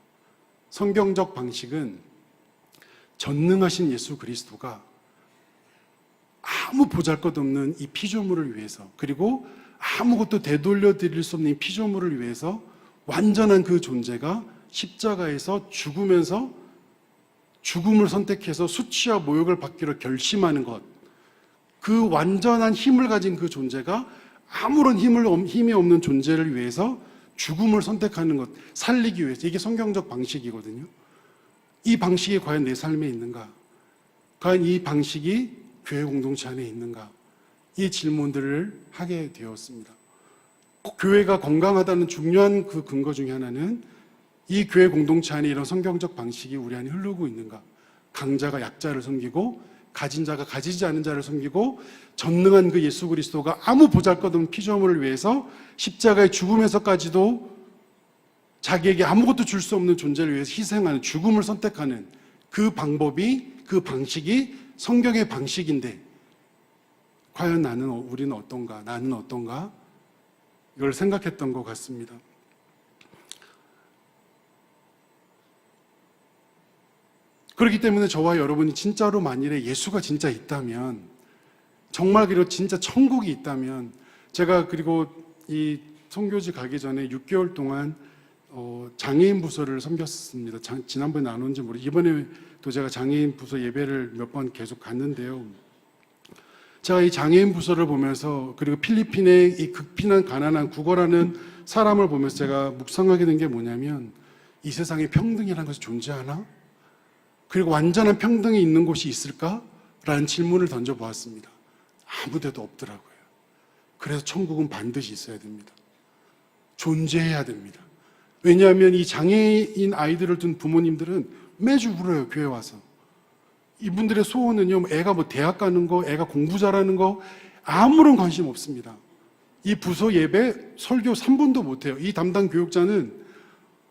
성경적 방식은 전능하신 예수 그리스도가 아무 보잘것없는 이 피조물을 위해서 그리고 아무것도 되돌려 드릴 수 없는 이 피조물을 위해서 완전한 그 존재가 십자가에서 죽으면서 죽음을 선택해서 수치와 모욕을 받기로 결심하는 것, 그 완전한 힘을 가진 그 존재가 아무런 힘이 없는 존재를 위해서 죽음을 선택하는 것, 살리기 위해서. 이게 성경적 방식이거든요. 이 방식이 과연 내 삶에 있는가? 과연 이 방식이 교회 공동체 안에 있는가? 이 질문들을 하게 되었습니다. 교회가 건강하다는 중요한 그 근거 중에 하나는 이 교회 공동체 안에 이런 성경적 방식이 우리 안에 흐르고 있는가? 강자가 약자를 섬기고 가진 자가 가지지 않은 자를 섬기고 전능한 그 예수 그리스도가 아무 보잘것없는 피조물을 위해서 십자가의 죽음에서까지도 자기에게 아무것도 줄 수 없는 존재를 위해서 희생하는 죽음을 선택하는 그 방법이 그 방식이 성경의 방식인데 과연 우리는 어떤가? 나는 어떤가? 이걸 생각했던 것 같습니다. 그렇기 때문에 저와 여러분이 진짜로 만일에 예수가 진짜 있다면 정말 그리고 진짜 천국이 있다면 제가 그리고 이 선교지 가기 전에 6개월 동안 장애인 부서를 섬겼습니다. 지난번에 나눴는지 모르겠어요. 이번에도 제가 장애인 부서 예배를 몇 번 계속 갔는데요. 제가 이 장애인 부서를 보면서 그리고 필리핀의 이 극빈한 가난한 구걸하는 사람을 보면서 제가 묵상하게 된 게 뭐냐면 이 세상에 평등이라는 것이 존재하나? 그리고 완전한 평등이 있는 곳이 있을까? 라는 질문을 던져보았습니다. 아무 데도 없더라고요. 그래서 천국은 반드시 있어야 됩니다. 존재해야 됩니다. 왜냐하면 이 장애인 아이들을 둔 부모님들은 매주 울어요, 교회 와서. 이분들의 소원은요, 애가 대학 가는 거, 애가 공부 잘하는 거, 아무런 관심 없습니다. 이 부서 예배 설교 3분도 못해요. 이 담당 교육자는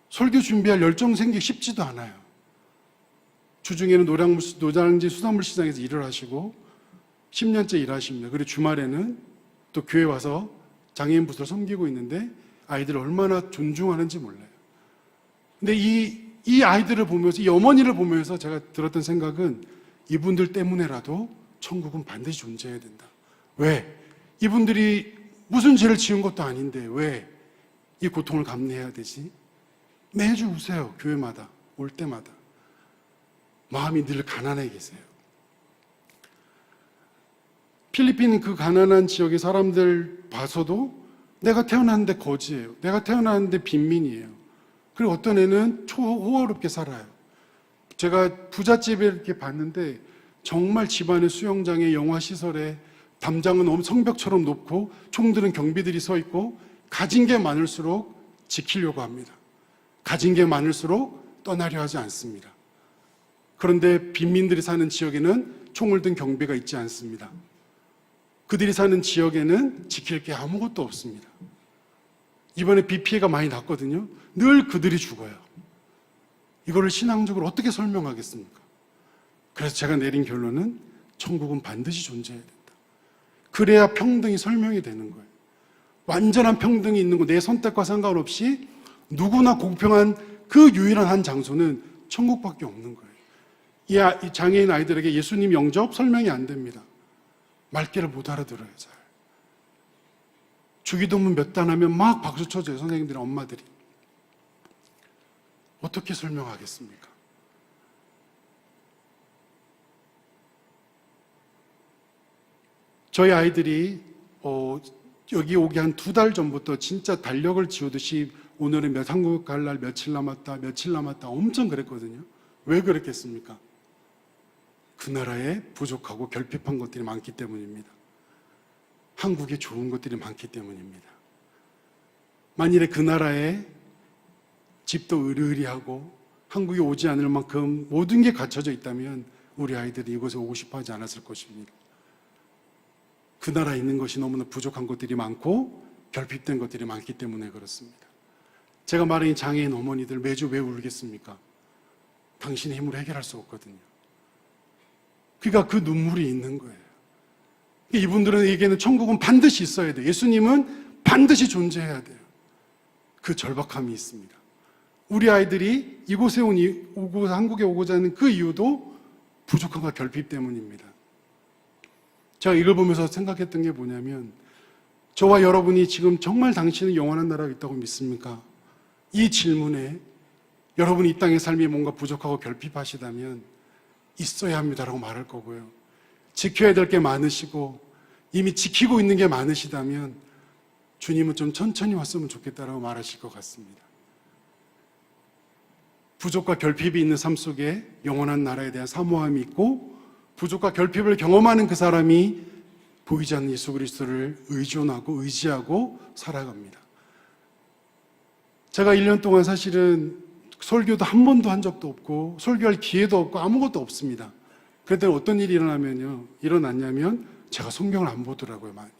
설교 준비할 열정 생기기 쉽지도 않아요. 주중에는 노량진 수산물 시장에서 일을 하시고 10년째 일하십니다. 그리고 주말에는 또 교회 와서 장애인 부서를 섬기고 있는데 아이들을 얼마나 존중하는지 몰라요. 근데 이 아이들을 보면서, 이 어머니를 보면서 제가 들었던 생각은 이분들 때문에라도 천국은 반드시 존재해야 된다. 왜? 이분들이 무슨 죄를 지은 것도 아닌데 왜 이 고통을 감내해야 되지? 매주 우세요. 교회마다 올 때마다 마음이 늘 가난해 계세요. 필리핀 그 가난한 지역의 사람들 봐서도 내가 태어났는데 거지예요. 내가 태어났는데 빈민이에요. 그리고 어떤 애는 호화롭게 살아요. 제가 부잣집에 이렇게 봤는데 정말 집안의 수영장에 영화 시설에 담장은 성벽처럼 높고 총들은 경비들이 서 있고 가진 게 많을수록 지키려고 합니다. 가진 게 많을수록 떠나려 하지 않습니다. 그런데 빈민들이 사는 지역에는 총을 든 경비가 있지 않습니다. 그들이 사는 지역에는 지킬 게 아무것도 없습니다. 이번에 비 피해가 많이 났거든요. 늘 그들이 죽어요. 이거를 신앙적으로 어떻게 설명하겠습니까? 그래서 제가 내린 결론은 천국은 반드시 존재해야 된다. 그래야 평등이 설명이 되는 거예요. 완전한 평등이 있는 거, 내 선택과 상관없이 누구나 공평한 그 유일한 한 장소는 천국밖에 없는 거예요. 이 장애인 아이들에게 예수님 영접 설명이 안 됩니다. 말귀를 못 알아들어요, 잘. 주기도문 몇 단 하면 막 박수 쳐줘요, 선생님들이, 엄마들이. 어떻게 설명하겠습니까? 저희 아이들이 여기 오기 한 2달 전부터 진짜 달력을 지우듯이 오늘은 한국 갈 날 며칠 남았다 엄청 그랬거든요. 왜 그랬겠습니까? 그 나라에 부족하고 결핍한 것들이 많기 때문입니다. 한국에 좋은 것들이 많기 때문입니다. 만일에 그 나라에 집도 으리으리하고 한국에 오지 않을 만큼 모든 게 갖춰져 있다면 우리 아이들이 이곳에 오고 싶어 하지 않았을 것입니다. 그 나라에 있는 것이 너무나 부족한 것들이 많고 결핍된 것들이 많기 때문에 그렇습니다. 제가 말한 이 장애인 어머니들 매주 왜 울겠습니까? 당신의 힘으로 해결할 수 없거든요. 그러니까 그 눈물이 있는 거예요. 이분들에게는 천국은 반드시 있어야 돼요. 예수님은 반드시 존재해야 돼요. 그 절박함이 있습니다. 우리 아이들이 이곳에 오고 한국에 오고자 하는 그 이유도 부족함과 결핍 때문입니다. 제가 이걸 보면서 생각했던 게 뭐냐면, 저와 여러분이 지금 정말 당신은 영원한 나라가 있다고 믿습니까? 이 질문에 여러분이 이 땅의 삶이 뭔가 부족하고 결핍하시다면 있어야 합니다라고 말할 거고요. 지켜야 될 게 많으시고 이미 지키고 있는 게 많으시다면 주님은 좀 천천히 왔으면 좋겠다라고 말하실 것 같습니다. 부족과 결핍이 있는 삶 속에 영원한 나라에 대한 사모함이 있고, 부족과 결핍을 경험하는 그 사람이 보이지 않는 예수 그리스도를 의존하고 의지하고 살아갑니다. 제가 1년 동안 사실은 설교도 한 번도 한 적도 없고 설교할 기회도 없고 아무것도 없습니다. 그랬더니 어떤 일이 일어났냐면 제가 성경을 안 보더라고요, 많이.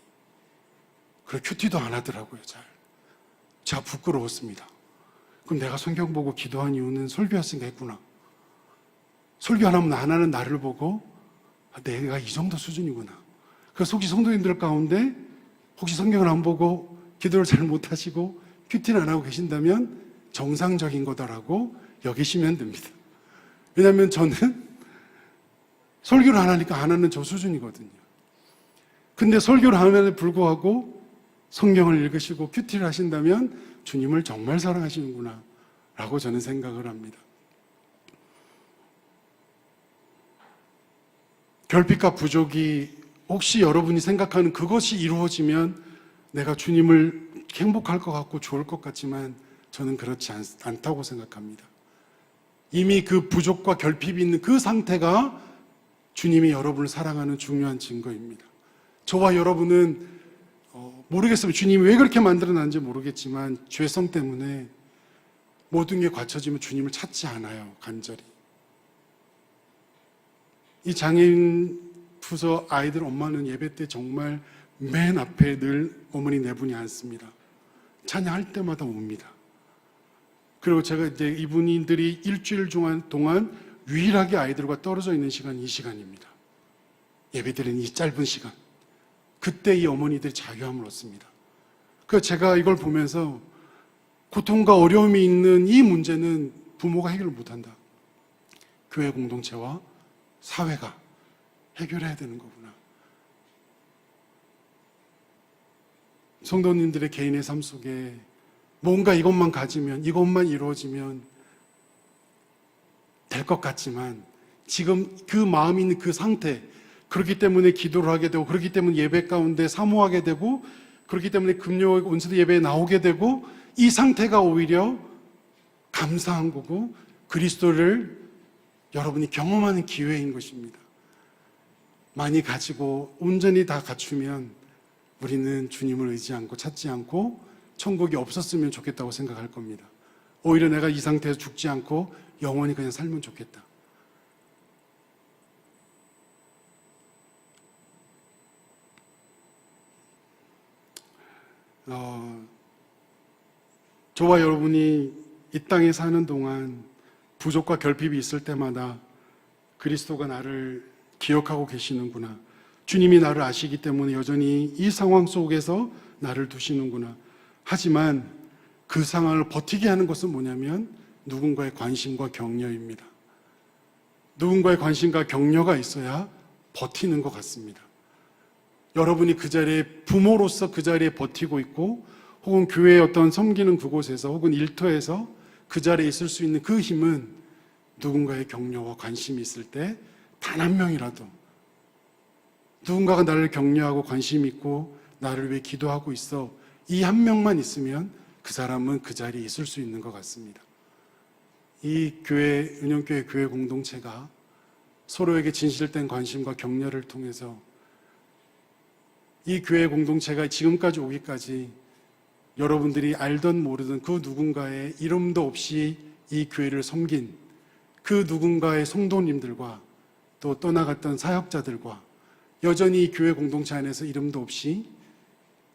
그리고 큐티도 안 하더라고요, 잘. 제가 부끄러웠습니다. 그럼 내가 성경 보고 기도한 이유는 설교했으니까 했구나. 설교 안 하면 안 하는 나를 보고 내가 이 정도 수준이구나. 그래서 혹시 성도님들 가운데 혹시 성경을 안 보고 기도를 잘 못하시고 큐티를 안 하고 계신다면 정상적인 거다라고 여기시면 됩니다. 왜냐하면 저는 설교를 안 하니까 안 하는 저 수준이거든요. 근데 설교를 안 함에도 불구하고 성경을 읽으시고 큐티를 하신다면 주님을 정말 사랑하시는구나 라고 저는 생각을 합니다. 결핍과 부족이 혹시 여러분이 생각하는 그것이 이루어지면 내가 주님을 행복할 것 같고 좋을 것 같지만 저는 그렇지 않다고 생각합니다. 이미 그 부족과 결핍이 있는 그 상태가 주님이 여러분을 사랑하는 중요한 증거입니다. 저와 여러분은 모르겠어요. 주님이 왜 그렇게 만들어놨는지 모르겠지만 죄성 때문에 모든 게 갖춰지면 주님을 찾지 않아요, 간절히. 이 장애인 부서 아이들 엄마는 예배 때 정말 맨 앞에 늘 어머니 네 분이 앉습니다. 찬양할 때마다 옵니다. 그리고 제가 이제 이분들이 일주일 동안 유일하게 아이들과 떨어져 있는 시간이 이 시간입니다. 예배드리는 이 짧은 시간. 그때 이 어머니들이 자유함을 얻습니다. 그래서 제가 이걸 보면서 고통과 어려움이 있는 이 문제는 부모가 해결을 못한다. 교회 공동체와 사회가 해결해야 되는 거구나. 성도님들의 개인의 삶 속에 뭔가 이것만 가지면, 이것만 이루어지면 될 것 같지만 지금 그 마음이 있는 그 상태, 그렇기 때문에 기도를 하게 되고, 그렇기 때문에 예배 가운데 사모하게 되고, 그렇기 때문에 금요 온수도 예배에 나오게 되고, 이 상태가 오히려 감사한 거고 그리스도를 여러분이 경험하는 기회인 것입니다. 많이 가지고 온전히 다 갖추면 우리는 주님을 의지 않고 찾지 않고 천국이 없었으면 좋겠다고 생각할 겁니다. 오히려 내가 이 상태에서 죽지 않고 영원히 그냥 살면 좋겠다. 저와 여러분이 이 땅에 사는 동안 부족과 결핍이 있을 때마다 그리스도가 나를 기억하고 계시는구나. 주님이 나를 아시기 때문에 여전히 이 상황 속에서 나를 두시는구나. 하지만 그 상황을 버티게 하는 것은 뭐냐면 누군가의 관심과 격려입니다. 누군가의 관심과 격려가 있어야 버티는 것 같습니다. 여러분이 그 자리에 부모로서 그 자리에 버티고 있고 혹은 교회의 어떤 섬기는 그곳에서 혹은 일터에서 그 자리에 있을 수 있는 그 힘은 누군가의 격려와 관심이 있을 때 단 한 명이라도 누군가가 나를 격려하고 관심 있고 나를 위해 기도하고 있어, 이 한 명만 있으면 그 사람은 그 자리에 있을 수 있는 것 같습니다. 이 교회, 은영교회 교회 공동체가 서로에게 진실된 관심과 격려를 통해서 이 교회 공동체가 지금까지 오기까지 여러분들이 알던 모르던 그 누군가의 이름도 없이 이 교회를 섬긴 그 누군가의 성도님들과 또 떠나갔던 사역자들과 여전히 이 교회 공동체 안에서 이름도 없이,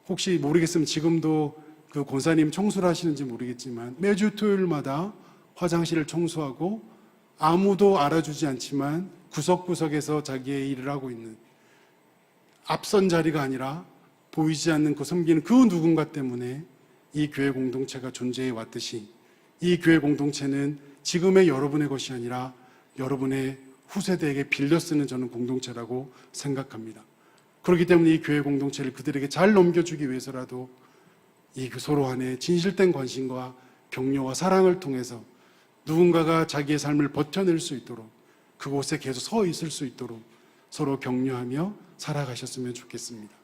혹시 모르겠으면 지금도 그 권사님 청소를 하시는지 모르겠지만 매주 토요일마다 화장실을 청소하고 아무도 알아주지 않지만 구석구석에서 자기의 일을 하고 있는, 앞선 자리가 아니라 보이지 않는 그 섬기는 그 누군가 때문에 이 교회 공동체가 존재해 왔듯이 이 교회 공동체는 지금의 여러분의 것이 아니라 여러분의 후세대에게 빌려 쓰는 저는 공동체라고 생각합니다. 그렇기 때문에 이 교회 공동체를 그들에게 잘 넘겨주기 위해서라도 이 서로 안에 진실된 관심과 격려와 사랑을 통해서 누군가가 자기의 삶을 버텨낼 수 있도록, 그곳에 계속 서 있을 수 있도록 서로 격려하며 살아가셨으면 좋겠습니다.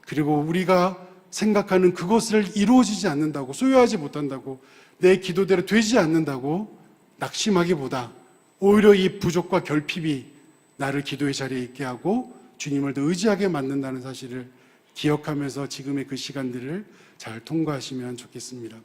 그리고 우리가 생각하는 그것을 이루어지지 않는다고, 소유하지 못한다고, 내 기도대로 되지 않는다고 낙심하기보다 오히려 이 부족과 결핍이 나를 기도의 자리에 있게 하고 주님을 더 의지하게 만든다는 사실을 기억하면서 지금의 그 시간들을 잘 통과하시면 좋겠습니다.